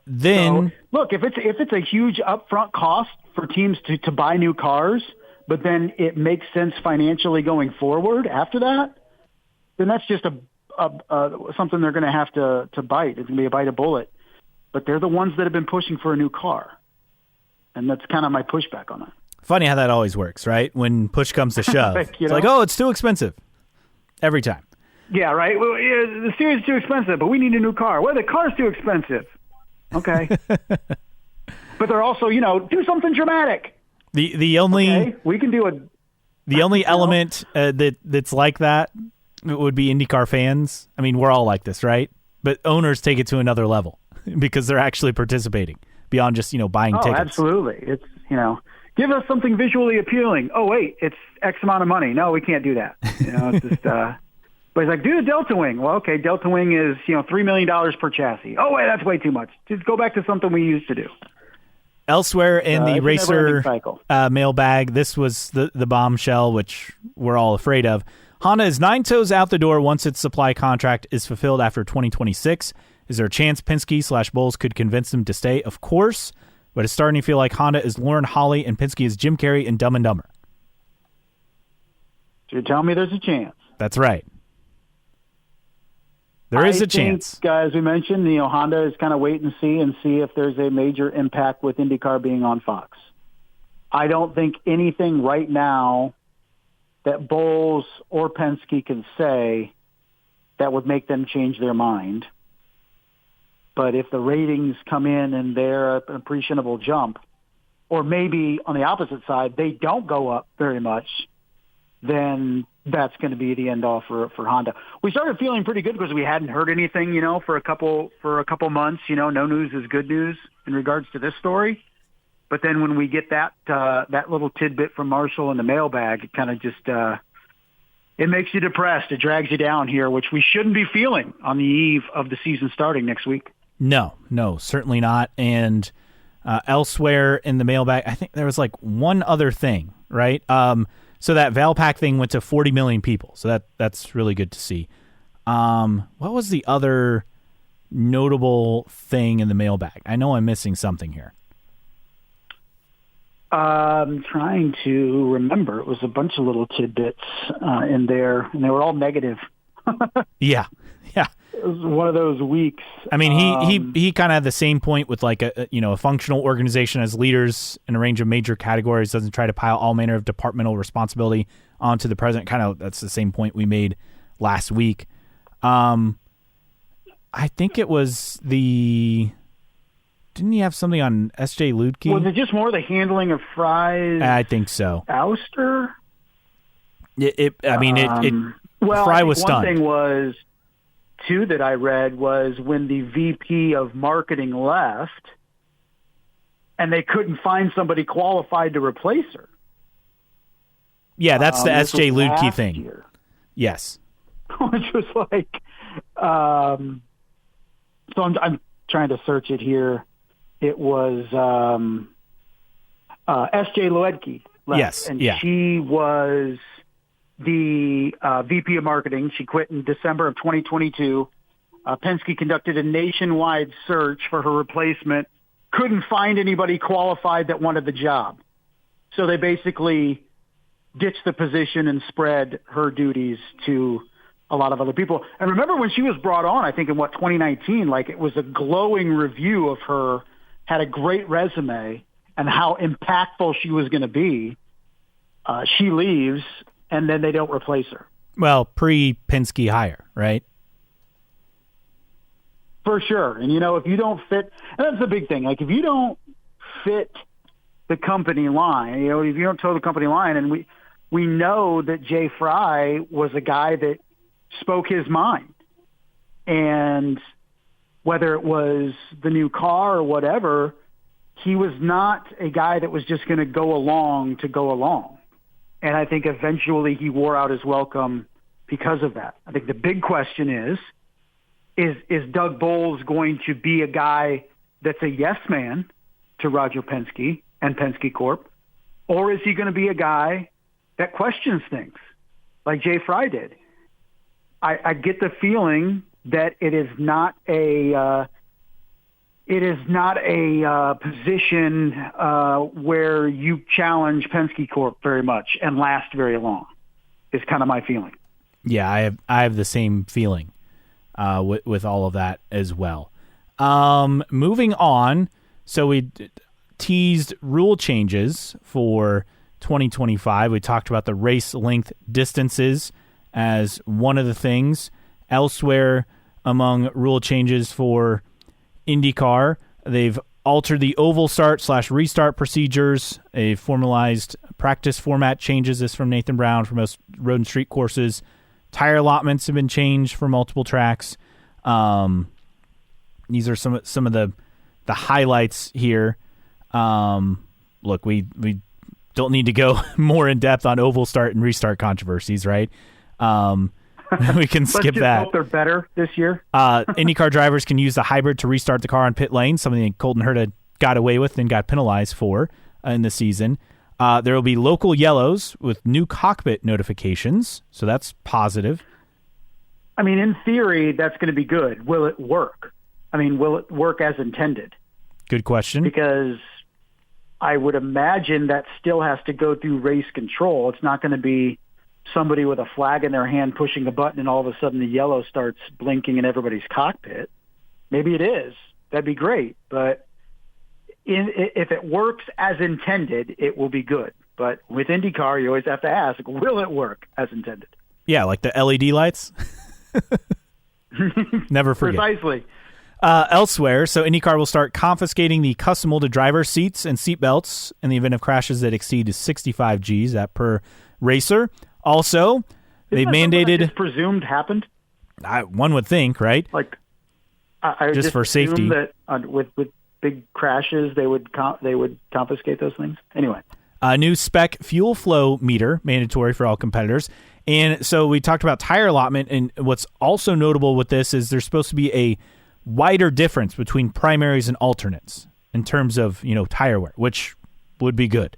Then look, if it's a huge upfront cost for teams to buy new cars, but then it makes sense financially going forward after that, then that's just something they're going to have to bite. It's going to be a bite of bullet. But they're the ones that have been pushing for a new car, and that's kind of my pushback on that. Funny how that always works, right? When push comes to shove, it's like, oh, it's too expensive every time. Yeah, right. Well, the series is too expensive, but we need a new car. Well, the car's too expensive. Okay. But they're also, do something dramatic. The only we can do the only element that's like that would be IndyCar fans. I mean, we're all like this, right? But owners take it to another level because they're actually participating beyond just buying tickets. Absolutely. It's give us something visually appealing. Oh wait, it's X amount of money. No, we can't do that. It's just. But he's like, do the Delta Wing. Well, okay, Delta Wing is, $3 million per chassis. Oh, wait, that's way too much. Just go back to something we used to do. Elsewhere in the racer mailbag, this was the bombshell, which we're all afraid of. Honda is 9 toes out the door once its supply contract is fulfilled after 2026. Is there a chance Penske/Bowles could convince them to stay? Of course, but it's starting to feel like Honda is Lauren Holly and Penske is Jim Carrey in Dumb and Dumber. So you're telling me there's a chance? That's right. There is a chance. As we mentioned, Honda is kind of wait and see if there's a major impact with IndyCar being on Fox. I don't think anything right now that Bowles or Penske can say that would make them change their mind. But if the ratings come in and they're an appreciable jump, or maybe on the opposite side, they don't go up very much, then that's going to be the end all for Honda. We started feeling pretty good because we hadn't heard anything, for a couple months. No news is good news in regards to this story. But then when we get that little tidbit from Marshall in the mailbag, it kind of just it makes you depressed. It drags you down here, which we shouldn't be feeling on the eve of the season starting next week. No, certainly not. And elsewhere in the mailbag, I think there was like one other thing, right? So that Valpak thing went to 40 million people. So that's really good to see. What was the other notable thing in the mailbag? I know I'm missing something here. I'm trying to remember. It was a bunch of little tidbits in there, and they were all negative. Yeah. It was one of those weeks. I mean, he kind of had the same point with like a functional organization as leaders in a range of major categories, doesn't try to pile all manner of departmental responsibility onto the president. Kind of that's the same point we made last week. I think it was didn't he have something on S.J. Ludke? Was it just more the handling of Fry's? I think so. Ouster? Fry was stunned. One thing was, too, that I read was when the VP of marketing left and they couldn't find somebody qualified to replace her. Yeah, that's the S.J. Ludke thing. Year. Yes. Which was like, so I'm trying to search it here. It was S.J. Ludke left. Yes, and yeah. She was the VP of marketing. She quit in December of 2022. Penske conducted a nationwide search for her replacement. Couldn't find anybody qualified that wanted the job. So they basically ditched the position and spread her duties to a lot of other people. And remember when she was brought on, I think in 2019, like it was a glowing review of her, had a great resume and how impactful she was going to be. She leaves and then they don't replace her. Well, pre-Penske hire, right? For sure. And, if you don't fit, and that's the big thing, like if you don't fit the company line, if you don't toe the company line, and we know that Jay Fry was a guy that spoke his mind. And whether it was the new car or whatever, he was not a guy that was just going to go along to go along. And I think eventually he wore out his welcome because of that. I think the big question is Doug Bowles going to be a guy that's a yes man to Roger Penske and Penske Corp, or is he going to be a guy that questions things like Jay Fry did? I get the feeling that it is not a position where you challenge Penske Corp very much and last very long. Is kind of my feeling. Yeah, I have the same feeling with all of that as well. Moving on, so we teased rule changes for 2025. We talked about the race length distances as one of the things. Elsewhere, among rule changes for IndyCar, they've altered the oval start/restart procedures. A formalized practice format changes. This from Nathan Brown for most road and street courses. Tire allotments have been changed for multiple tracks. These are some of the highlights here. Look, we don't need to go more in depth on oval start and restart controversies, right? We can skip Let's just that. hope they're better this year. IndyCar drivers can use the hybrid to restart the car on pit lane, something that Colton Herta got away with and got penalized for in the season. There will be local yellows with new cockpit notifications, so that's positive. I mean, in theory, that's going to be good. Will it work? I mean, will it work as intended? Good question. Because I would imagine that still has to go through race control. It's not going to be somebody with a flag in their hand pushing a button and all of a sudden the yellow starts blinking in everybody's cockpit. Maybe it is. That'd be great. But if it works as intended, it will be good. But with IndyCar, you always have to ask, will it work as intended? Yeah, like the LED lights. Never forget. Precisely. Elsewhere, so IndyCar will start confiscating the custom molded driver seats and seat belts in the event of crashes that exceed 65 Gs, that per racer. Also, they've mandated. That presumed happened. One would think, right? Like, I just for safety. That with big crashes, they would confiscate those things. Anyway, a new spec fuel flow meter mandatory for all competitors, and so we talked about tire allotment. And what's also notable with this is there's supposed to be a wider difference between primaries and alternates in terms of tire wear, which would be good.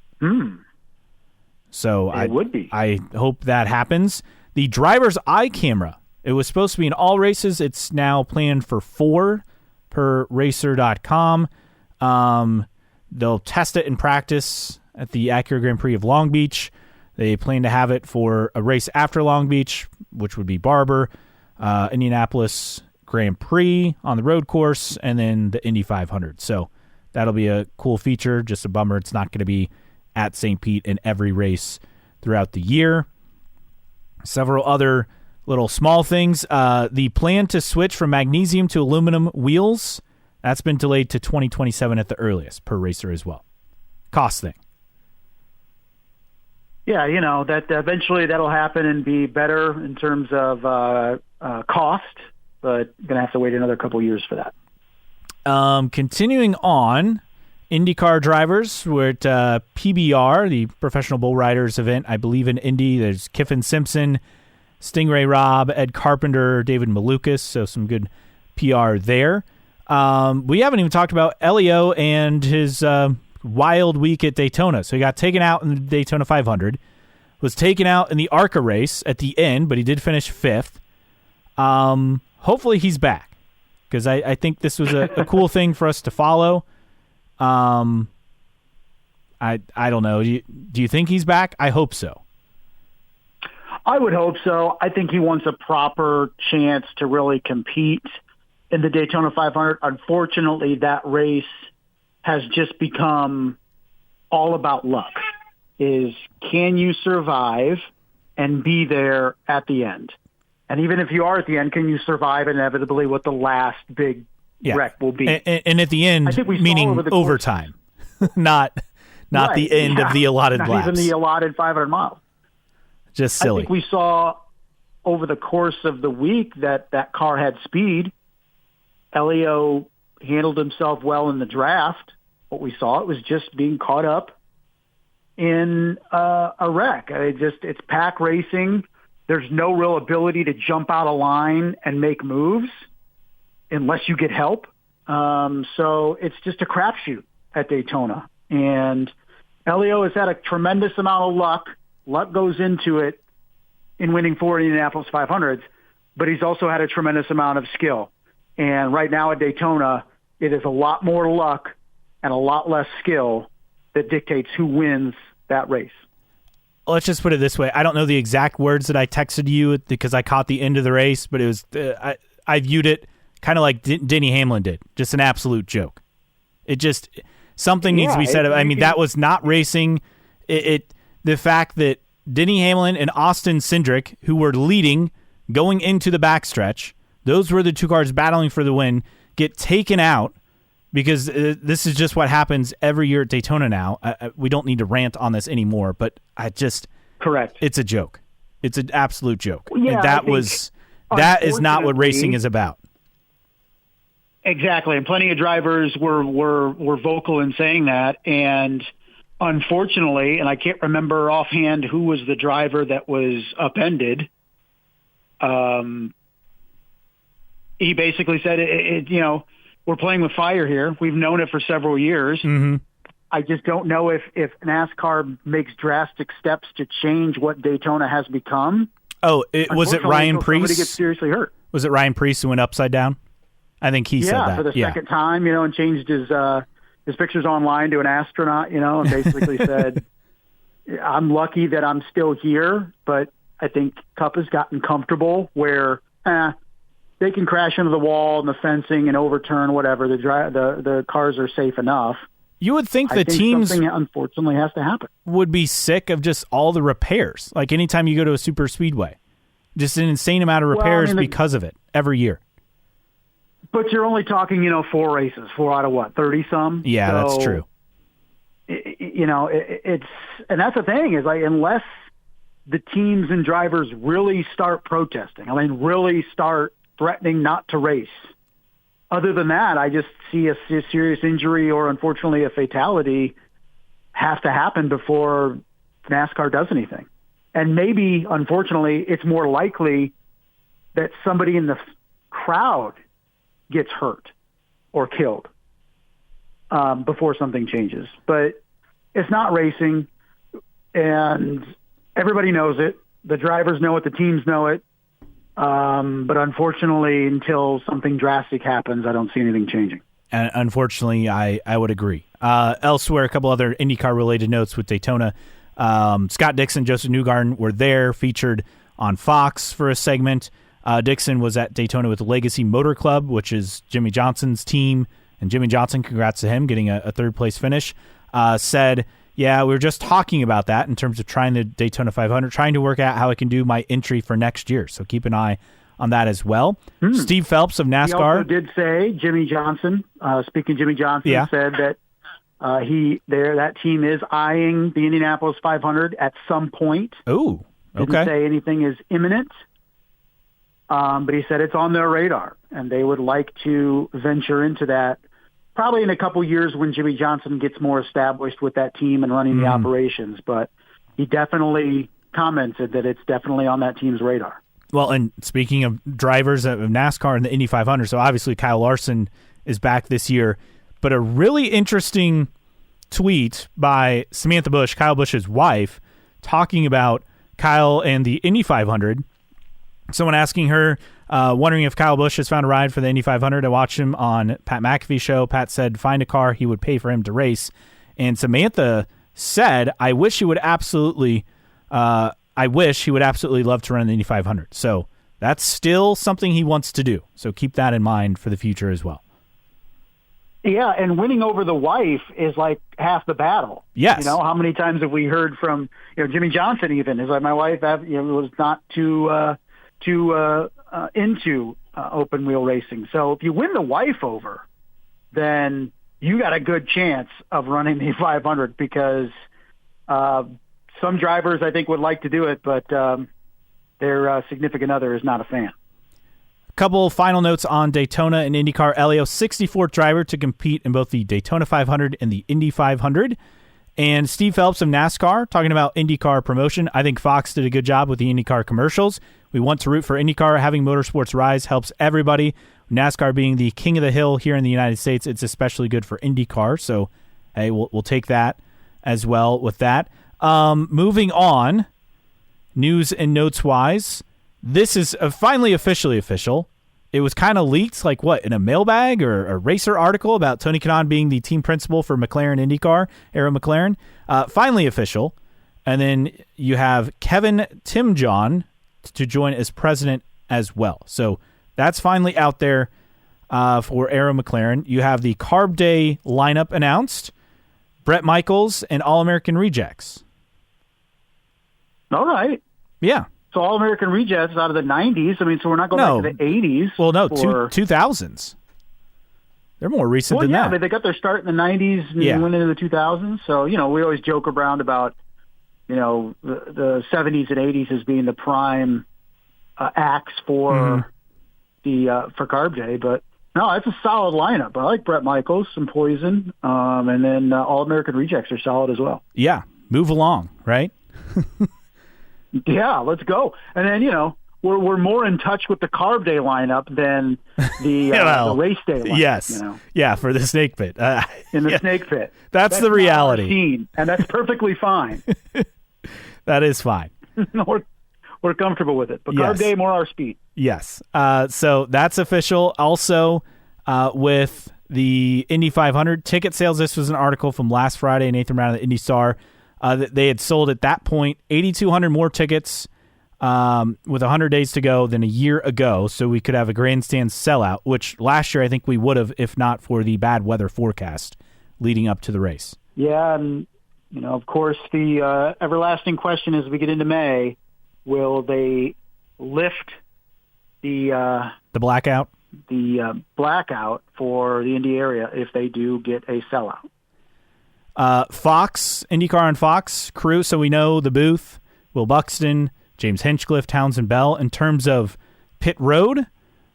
So I hope that happens. The driver's eye camera, it was supposed to be in all races. It's now planned for 4 per racer.com. They'll test it in practice at the Acura Grand Prix of Long Beach. They plan to have it for a race after Long Beach, which would be Barber, Indianapolis Grand Prix on the road course, and then the Indy 500. So that'll be a cool feature. Just a bummer it's not going to be at St. Pete in every race throughout the year. Several other little small things. The plan to switch from magnesium to aluminum wheels, that's been delayed to 2027 at the earliest, per racer as well. Cost thing. Yeah, that eventually that'll happen and be better in terms of cost, but going to have to wait another couple years for that. Continuing on, IndyCar drivers, we're at PBR, the Professional Bull Riders event, I believe in Indy. There's Kiffin Simpson, Stingray Robb, Ed Carpenter, David Malukas, so some good PR there. We haven't even talked about Elio and his wild week at Daytona. So he got taken out in the Daytona 500, was taken out in the ARCA race at the end, but he did finish 5th. Hopefully he's back, because I think this was a cool thing for us to follow. I don't know. Do you think he's back? I hope so. I would hope so. I think he wants a proper chance to really compete in the Daytona 500. Unfortunately, that race has just become all about luck. Can you survive and be there at the end? And even if you are at the end, can you survive inevitably what the last big wreck will be. And at the end, I think we saw meaning over the overtime, not right, the end of the allotted not laps. Even the allotted 500 miles. Just silly. I think we saw over the course of the week that car had speed. Elio handled himself well in the draft. What we saw, it was just being caught up in a wreck. It's pack racing. There's no real ability to jump out of line and make moves unless you get help. So it's just a crapshoot at Daytona. And Elio has had a tremendous amount of luck. Luck goes into it in winning 4 Indianapolis 500s, but he's also had a tremendous amount of skill. And right now at Daytona, it is a lot more luck and a lot less skill that dictates who wins that race. Let's just put it this way. I don't know the exact words that I texted you because I caught the end of the race, but it was I viewed it kind of like Denny Hamlin did, just an absolute joke. It just something needs to be said. I mean, that was not racing. The fact that Denny Hamlin and Austin Cindric, who were leading going into the backstretch, those were the two cars battling for the win, get taken out because this is just what happens every year at Daytona now. We don't need to rant on this anymore, but correct. It's a joke. It's an absolute joke. Well, yeah, and that is not what racing is about. Exactly, and plenty of drivers were vocal in saying that, and unfortunately, and I can't remember offhand who was the driver that was upended. He basically said, we're playing with fire here. We've known it for several years. Mm-hmm. I just don't know if NASCAR makes drastic steps to change what Daytona has become. Oh, was it Ryan Preece? Somebody gets seriously hurt. Was it Ryan Preece who went upside down? I think he said that. For the second time, and changed his pictures online to an astronaut, and basically said, I'm lucky that I'm still here, but I think Cup has gotten comfortable where they can crash into the wall and the fencing and overturn whatever. The cars are safe enough. You would think the teams, something unfortunately has to happen, would be sick of just all the repairs. Like anytime you go to a super speedway, just an insane amount of repairs because of it every year. But you're only talking, 4 races, 4 out of what, 30-some? Yeah, so, that's true. It's and that's the thing is unless the teams and drivers really start protesting, really start threatening not to race. Other than that, I just see a serious injury or unfortunately a fatality have to happen before NASCAR does anything. And maybe, unfortunately, it's more likely that somebody in the crowd gets hurt or killed before something changes. But it's not racing, and everybody knows it. The drivers know it. The teams know it. But unfortunately, until something drastic happens, I don't see anything changing. And unfortunately, I would agree. Elsewhere, a couple other IndyCar-related notes with Daytona. Scott Dixon, Joseph Newgarden were there, featured on Fox for a segment. Dixon was at Daytona with the Legacy Motor Club, which is Jimmy Johnson's team. And Jimmy Johnson, congrats to him, getting a third-place finish, said, yeah, we were just talking about that in terms of trying the Daytona 500, trying to work out how I can do my entry for next year. So keep an eye on that as well. Steve Phelps of NASCAR. He also did say, Jimmy Johnson, speaking Jimmy Johnson, said that that team is eyeing the Indianapolis 500 at some point. Oh, okay. Didn't say anything is imminent, but he said it's on their radar, and they would like to venture into that probably in a couple years when Jimmy Johnson gets more established with that team and running the operations. But he definitely commented that it's definitely on that team's radar. Well, and speaking of drivers of NASCAR and the Indy 500, so obviously Kyle Larson is back this year, but a really interesting tweet by Samantha Bush, Kyle Busch's wife, talking about Kyle and the Indy 500. Someone asking her, wondering if Kyle Busch has found a ride for the Indy 500. I watched him on Pat McAfee's show. Pat said, find a car he would pay for him to race. And Samantha said, I wish he would absolutely love to run the Indy 500. So that's still something he wants to do. So keep that in mind for the future as well. Yeah, and winning over the wife is like half the battle. Yes. How many times have we heard from Jimmy Johnson even is like, my wife was not too into open wheel racing. So if you win the wife over, then you got a good chance of running the 500 because some drivers I think would like to do it, but their significant other is not a fan. Couple final notes on Daytona and IndyCar. Elio, 64th driver to compete in both the Daytona 500 and the Indy 500. And Steve Phelps of NASCAR talking about IndyCar promotion. I think Fox did a good job with the IndyCar commercials. We want to root for IndyCar. Having motorsports rise helps everybody. NASCAR being the king of the hill here in the United States, it's especially good for IndyCar. So, hey, we'll take that as well with that. Moving on, news and notes wise, this is finally officially official. It was kind of leaked, like what, in a mailbag or a racer article about Tony Kanaan being the team principal for McLaren IndyCar, Arrow McLaren. Finally official. And then you have Kevin Timjohn to join as president as well. So that's finally out there for Arrow McLaren. You have the Carb Day lineup announced. Brett Michaels and All-American Rejects. All right. Yeah. So All-American Rejects out of the 90s. I mean, so we're not going back to the 80s. Well, no, 2000s. They're more recent than that. But they got their start in the 90s and went into the 2000s. So, we always joke around about, the 70s and 80s as being the prime acts for for Carb Day. But, no, it's a solid lineup. I like Brett Michaels, some Poison, and then All-American Rejects are solid as well. Yeah, move along, right? Yeah, let's go. And then, we're more in touch with the Carb Day lineup than the race day lineup. Yes. Yeah, for the snake pit. In the snake pit. That's the reality. Not our scene, and that's perfectly fine. That is fine. We're comfortable with it. But Carb Day, more our speed. Yes. So that's official. Also, with the Indy 500 ticket sales, this was an article from last Friday, Nathan Brown of the Indy Star. They had sold at that point 8,200 more tickets with 100 days to go than a year ago, so we could have a grandstand sellout, which last year I think we would have if not for the bad weather forecast leading up to the race. Yeah, and of course the everlasting question as we get into May, will they lift the blackout? The blackout for the Indy area if they do get a sellout. Fox, IndyCar on Fox crew, so we know the booth, Will Buxton, James Hinchcliffe, Townsend Bell. In terms of pit road,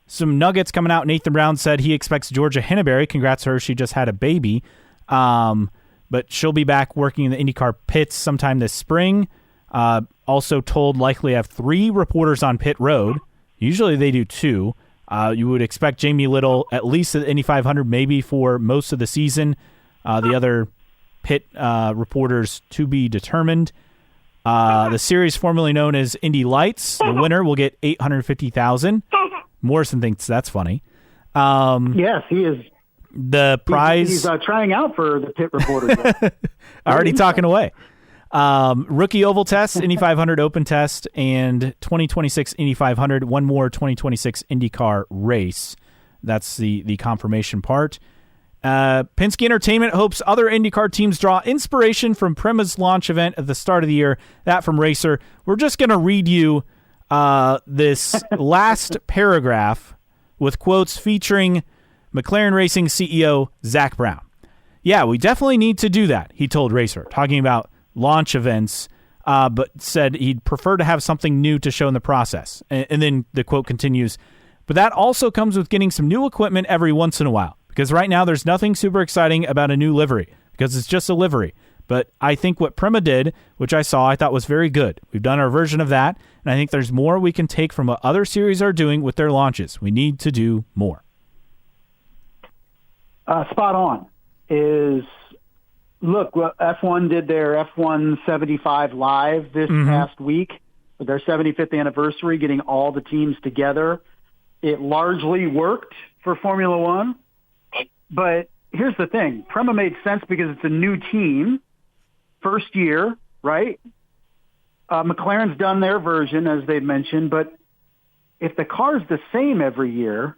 some nuggets coming out. Nathan Brown said he expects Georgia Henneberry, congrats to her, she just had a baby, but she'll be back working in the IndyCar pits sometime this spring. Also told likely have 3 reporters on pit road. Usually they do 2. You would expect Jamie Little at least at the Indy 500, maybe for most of the season. The other pit reporters to be determined. The series formerly known as Indy Lights, the winner will get $850,000. Morrison thinks that's funny. Yes, he is. The prize. He's trying out for the pit reporters. Already talking away. Rookie oval test, Indy 500 open test, and 2026 Indy 500. One more 2026 IndyCar race. That's the confirmation part. Penske Entertainment hopes other IndyCar teams draw inspiration from Prema's launch event at the start of the year. That from Racer. We're just going to read you this last paragraph with quotes featuring McLaren Racing CEO Zach Brown. Yeah, we definitely need to do that, he told Racer, talking about launch events, but said he'd prefer to have something new to show in the process. And then the quote continues, but that also comes with getting some new equipment every once in a while. Because right now there's nothing super exciting about a new livery because it's just a livery. But I think what Prema did, which I thought was very good. We've done our version of that, and I think there's more we can take from what other series are doing with their launches. We need to do more. Spot on. Look, F1 did their F1 75 live this past week for their 75th anniversary, getting all the teams together. It largely worked for Formula One. But here's the thing. Prema made sense because it's a new team, first year, right? McLaren's done their version, as they've mentioned. But if the car's the same every year,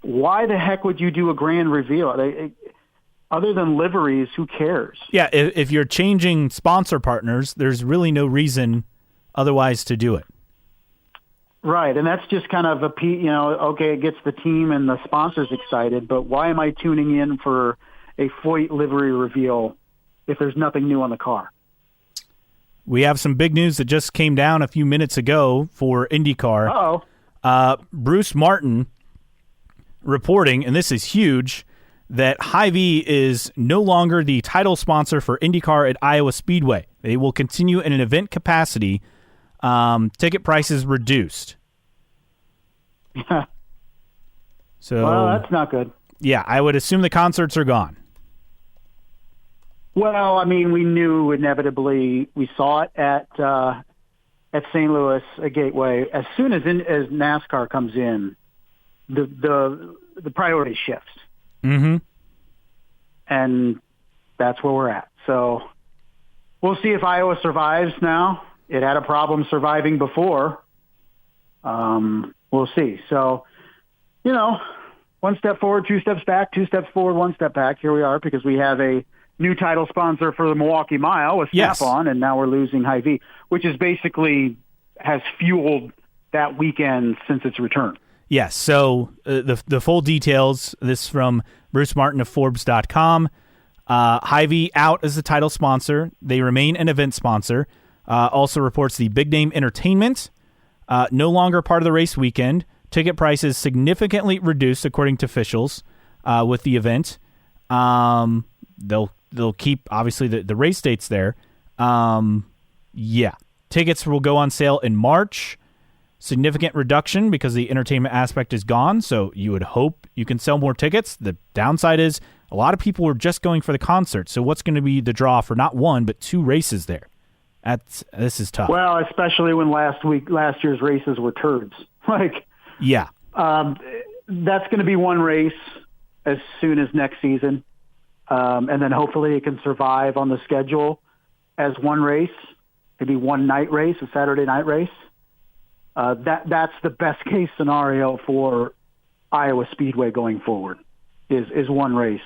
why the heck would you do a grand reveal? Other than liveries, who cares? Yeah, if you're changing sponsor partners, there's really no reason otherwise to do it. Right, and that's just kind of okay, it gets the team and the sponsors excited, but why am I tuning in for a Foyt livery reveal if there's nothing new on the car? We have some big news that just came down a few minutes ago for IndyCar. Bruce Martin reporting, and this is huge, that Hy-Vee is no longer the title sponsor for IndyCar at Iowa Speedway. They will continue in an event capacity. Ticket prices reduced. So, well, that's not good. Yeah, I would assume the concerts are gone. Well, I mean, we knew inevitably. We saw it at St. Louis, at Gateway. As soon as NASCAR comes in, the priority shifts. Mm-hmm. And that's where we're at. So we'll see if Iowa survives now. It had a problem surviving before. We'll see. So, one step forward, two steps back, two steps forward, one step back. Here we are because we have a new title sponsor for the Milwaukee Mile with Snap-on, and now we're losing Hy-Vee, which is basically has fueled that weekend since its return. Yes, so the full details, this from Bruce Martin of Forbes.com. Hy-Vee out as the title sponsor. They remain an event sponsor. Also reports the Big Name Entertainment, no longer part of the race weekend. Ticket prices significantly reduced, according to officials, with the event. They'll keep, obviously, the race dates there. Tickets will go on sale in March. Significant reduction because the entertainment aspect is gone, so you would hope you can sell more tickets. The downside is a lot of people were just going for the concert, so what's going to be the draw for not one but two races there? This is tough. Well, especially when last year's races were turds. That's going to be one race as soon as next season, and then hopefully it can survive on the schedule as one race, maybe one night race, a Saturday night race. That's the best case scenario for Iowa Speedway going forward is one race.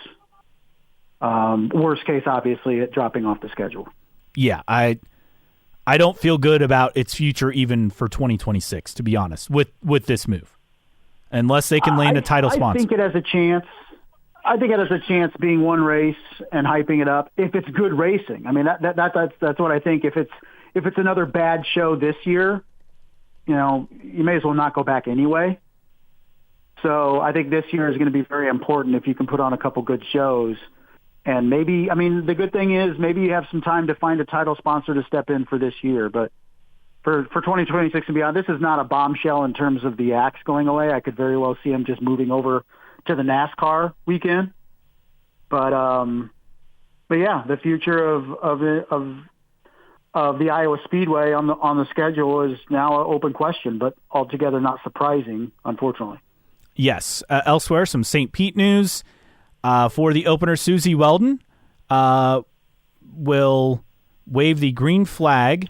Worst case, obviously, it dropping off the schedule. Yeah, I don't feel good about its future even for 2026, to be honest, with this move, unless they can land a title sponsor. I think it has a chance. I think it has a chance being one race and hyping it up if it's good racing. I mean, that's what I think. If it's another bad show this year, you may as well not go back anyway. So I think this year is going to be very important if you can put on a couple good shows. And maybe, the good thing is maybe you have some time to find a title sponsor to step in for this year. But for 2026 and beyond, this is not a bombshell in terms of the acts going away. I could very well see them just moving over to the NASCAR weekend. But yeah, the future of the Iowa Speedway on the schedule is now an open question, but altogether not surprising, unfortunately. Yes. Elsewhere, some St. Pete news. For the opener, Susie Weldon will wave the green flag,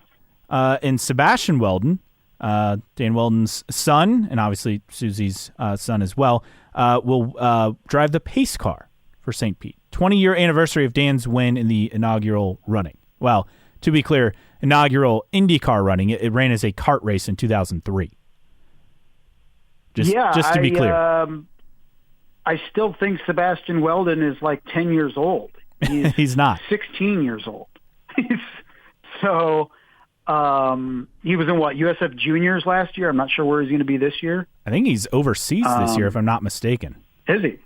and Sebastian Weldon, Dan Weldon's son, and obviously Susie's son as well, will drive the pace car for St. Pete. 20-year anniversary of Dan's win in the inaugural running. Well, to be clear, inaugural IndyCar running. It ran as a kart race in 2003. Just to be clear. I still think Sebastian Weldon is like 10 years old. He's not. 16 years old. So he was in USF Juniors last year? I'm not sure where he's going to be this year. I think he's overseas this year, if I'm not mistaken. Is he?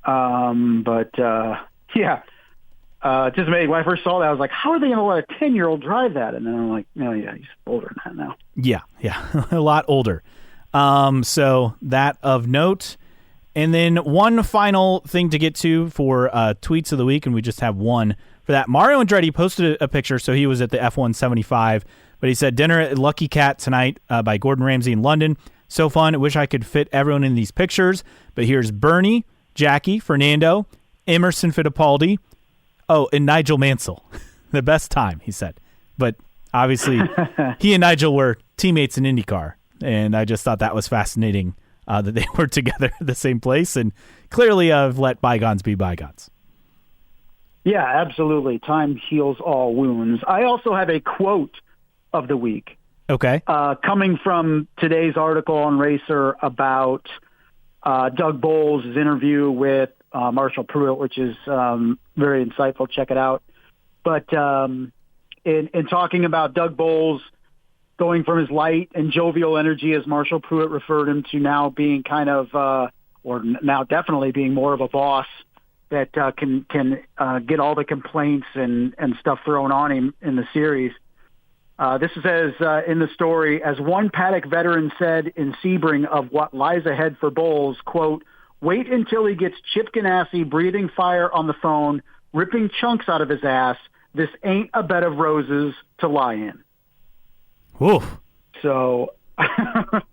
Just amazing. When I first saw that, I was like, how are they going to let a 10-year-old drive that? And then I'm like, oh, yeah, he's older than that now. Yeah, a lot older. So that of note. And then one final thing to get to for tweets of the week, and we just have one for that. Mario Andretti posted a picture, so he was at the F175, but he said, dinner at Lucky Cat tonight by Gordon Ramsay in London. So fun. I wish I could fit everyone in these pictures, but here's Bernie, Jackie, Fernando, Emerson Fittipaldi, and Nigel Mansell. The best time, he said. But obviously, he and Nigel were teammates in IndyCar, and I just thought that was fascinating that they were together at the same place, and clearly have let bygones be bygones. Yeah, absolutely. Time heals all wounds. I also have a quote of the week. Okay. Coming from today's article on Racer about Doug Bowles' interview with Marshall Pruitt, which is very insightful. Check it out. But in talking about Doug Bowles going from his light and jovial energy, as Marshall Pruitt referred him to, now being kind of, or now definitely being more of a boss that can get all the complaints and stuff thrown on him in the series. This says in the story, as one paddock veteran said in Sebring of what lies ahead for Bowles, quote, "Wait until he gets Chip Ganassi breathing fire on the phone, ripping chunks out of his ass. This ain't a bed of roses to lie in." Oof. So, but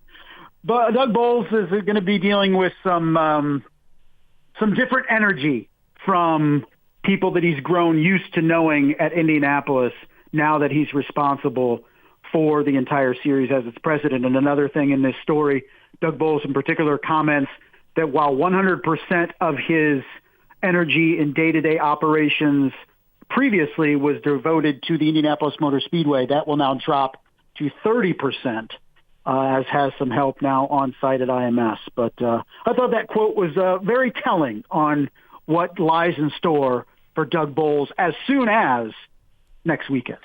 Doug Bowles is going to be dealing with some different energy from people that he's grown used to knowing at Indianapolis now that he's responsible for the entire series as its president. And another thing in this story, Doug Bowles in particular comments that while 100% of his energy in day-to-day operations previously was devoted to the Indianapolis Motor Speedway, that will now drop to 30%, as has some help now on site at IMS. But I thought that quote was very telling on what lies in store for Doug Bowles as soon as next weekend.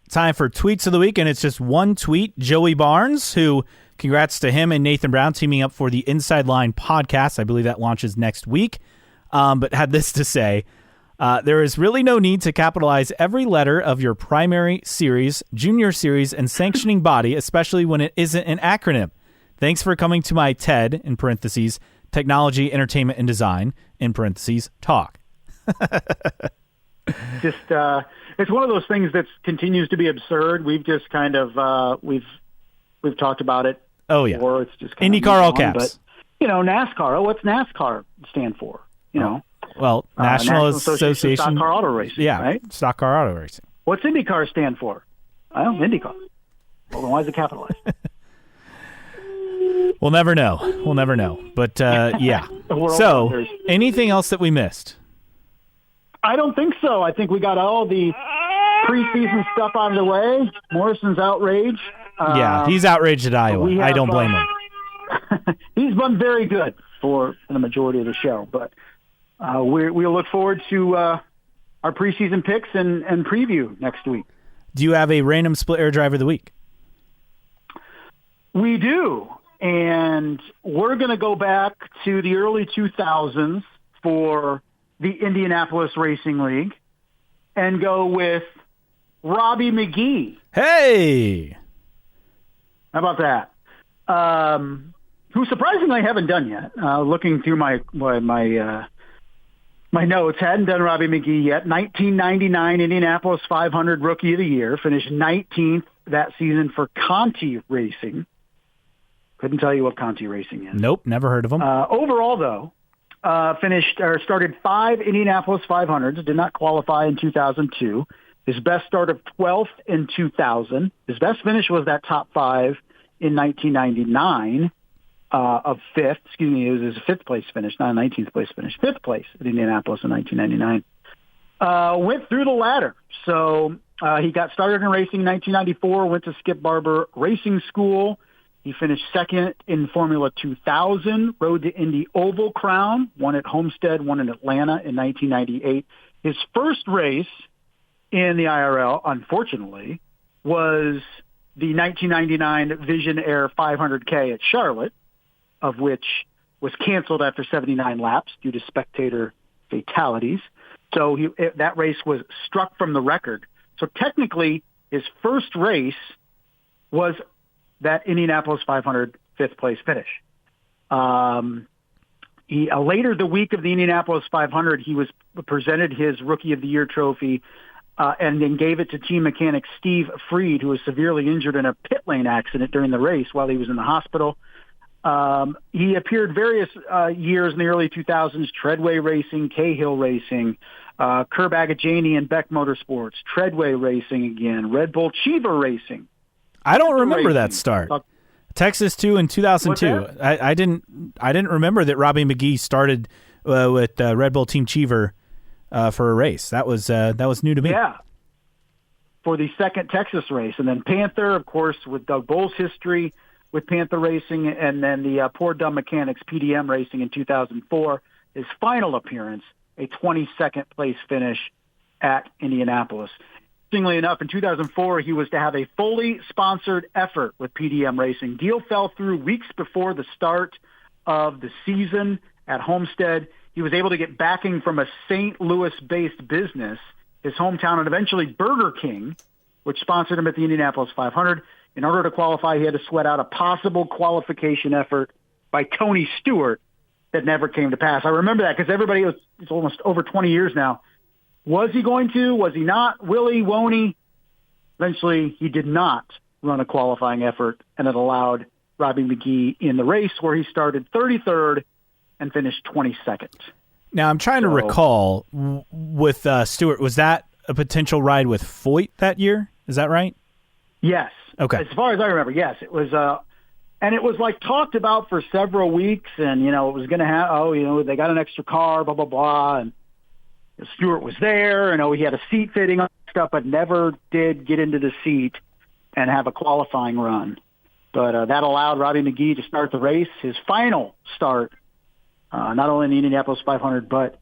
Time for Tweets of the Week, and it's just one tweet. Joey Barnes, who, congrats to him and Nathan Brown teaming up for the Inside Line podcast. I believe that launches next week, but had this to say. There is really no need to capitalize every letter of your primary series, junior series, and sanctioning body, especially when it isn't an acronym. Thanks for coming to my TED, in parentheses, Technology, Entertainment, and Design, in parentheses, talk. Just, it's one of those things that continues to be absurd. We've just kind of, we've talked about it. Oh, yeah. Or it's just kind IndyCar of all caps. But, NASCAR. Oh, what's NASCAR stand for? Well, National Association Stock Car Auto Racing. Yeah, right? Stock Car Auto Racing. What's IndyCar stand for? Well, IndyCar. Well, then why is it capitalized? We'll never know. But, yeah. So, anything else that we missed? I don't think so. I think we got all the preseason stuff out of the way. Morrison's outraged. Yeah, he's outraged at Iowa. I don't blame him. He's been very good for the majority of the show. But we'll look forward to our preseason picks and preview next week. Do you have a random split air driver of the week? We do. And we're going to go back to the early 2000s for the Indianapolis Racing League and go with Robbie McGee. Hey! How about that? Who surprisingly I haven't done yet. Looking through my notes, hadn't done Robbie McGee yet. 1999 Indianapolis 500 Rookie of the Year. Finished 19th that season for Conti Racing. Couldn't tell you what Conti Racing is. Nope, never heard of them. Overall, though, started 5 Indianapolis 500s, did not qualify in 2002. His best start of 12th in 2000. His best finish was that top 5 in 1999 of 5th. Excuse me, it was his 5th place finish, not a 19th place finish. 5th place at Indianapolis in 1999. Went through the ladder. So he got started in racing in 1994, went to Skip Barber Racing School. He finished second in Formula 2000, rode the Indy Oval Crown, won at Homestead, won in Atlanta in 1998. His first race in the IRL, unfortunately, was the 1999 Vision Air 500K at Charlotte, of which was canceled after 79 laps due to spectator fatalities. So that race was struck from the record. So technically, his first race was that Indianapolis 500 5th place finish. Later the week of the Indianapolis 500, he was presented his Rookie of the Year trophy and then gave it to team mechanic Steve Freed, who was severely injured in a pit lane accident during the race while he was in the hospital. He appeared various years in the early 2000s, Treadway Racing, Cahill Racing, Curb Agajani and Beck Motorsports, Treadway Racing again, Red Bull Cheever Racing. I don't remember that start. Texas 2 in 2002. I didn't remember that Robbie McGee started with Red Bull Team Cheever for a race. That was new to me. Yeah. for the second Texas race. And then Panther, of course, with Doug Bull's history with Panther Racing, and then the Poor Dumb Mechanics PDM Racing in 2004, his final appearance, a 22nd place finish at Indianapolis. Interestingly enough, in 2004, he was to have a fully sponsored effort with PDM Racing. Deal fell through weeks before the start of the season at Homestead. He was able to get backing from a St. Louis-based business, his hometown, and eventually Burger King, which sponsored him at the Indianapolis 500. In order to qualify, he had to sweat out a possible qualification effort by Tony Stewart that never came to pass. I remember that because everybody was, it's almost over 20 years now. Was he going to? Was he not? Will he? Won't he? Eventually, he did not run a qualifying effort, and it allowed Robbie McGee in the race where he started 33rd and finished 22nd. Now, I'm trying to recall with Stewart, was that a potential ride with Foyt that year? Is that right? Yes. Okay. As far as I remember, yes. It was, and it was like talked about for several weeks, and, it was going to have, they got an extra car, blah, blah, blah, and Stewart was there, and he had a seat fitting on stuff, but never did get into the seat and have a qualifying run. But that allowed Robbie McGee to start the race, his final start, not only in the Indianapolis 500, but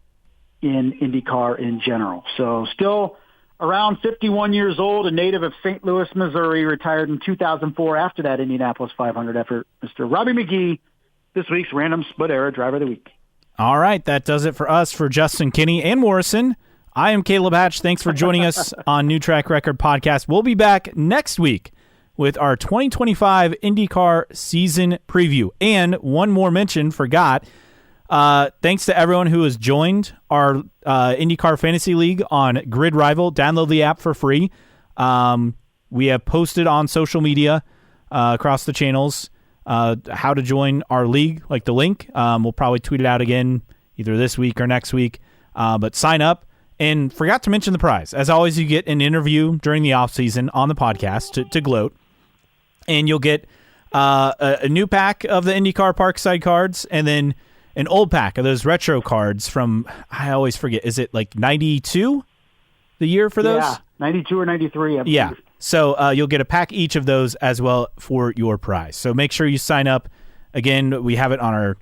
in IndyCar in general. So still around 51 years old, a native of St. Louis, Missouri, retired in 2004 after that Indianapolis 500 effort. Mr. Robbie McGee, this week's Random Split Era Driver of the Week. All right, that does it for us. For Justin Kinney and Morrison, I am Caleb Hatch. Thanks for joining us on New Track Record Podcast. We'll be back next week with our 2025 IndyCar season preview. And one more mention, forgot. Thanks to everyone who has joined our IndyCar Fantasy League on Grid Rival. Download the app for free. We have posted on social media across the channels how to join our league, like the link. We'll probably tweet it out again either this week or next week. But sign up. And forgot to mention the prize. As always, you get an interview during the offseason on the podcast to gloat. And you'll get a new pack of the IndyCar Parkside cards, and then an old pack of those retro cards from, I always forget, is it like 92, the year for those? Yeah, 92 or 93. I believe. Yeah, so you'll get a pack each of those as well for your prize. So make sure you sign up. Again, we have it on our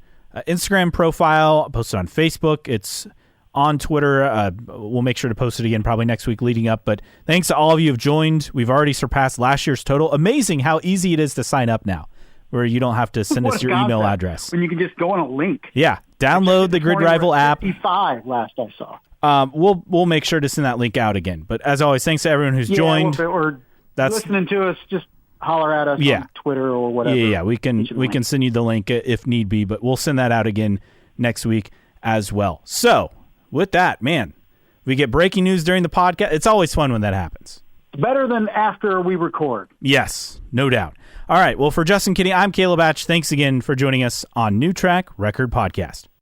Instagram profile, posted on Facebook. It's on Twitter. We'll make sure to post it again probably next week leading up. But thanks to all of you who have joined. We've already surpassed last year's total. Amazing how easy it is to sign up now, where you don't have to send us your email address. When you can just go on a link. Yeah, download the Grid Rival app. 55 last I saw. We'll make sure to send that link out again. But as always, thanks to everyone who's joined. Or listening to us, just holler at us on Twitter or whatever. Yeah, we can send you the link if need be, but we'll send that out again next week as well. So with that, man, we get breaking news during the podcast. It's always fun when that happens. Better than after we record. Yes, no doubt. All right, well, for Justin Kinney, I'm Caleb Hatch. Thanks again for joining us on New Track Record Podcast.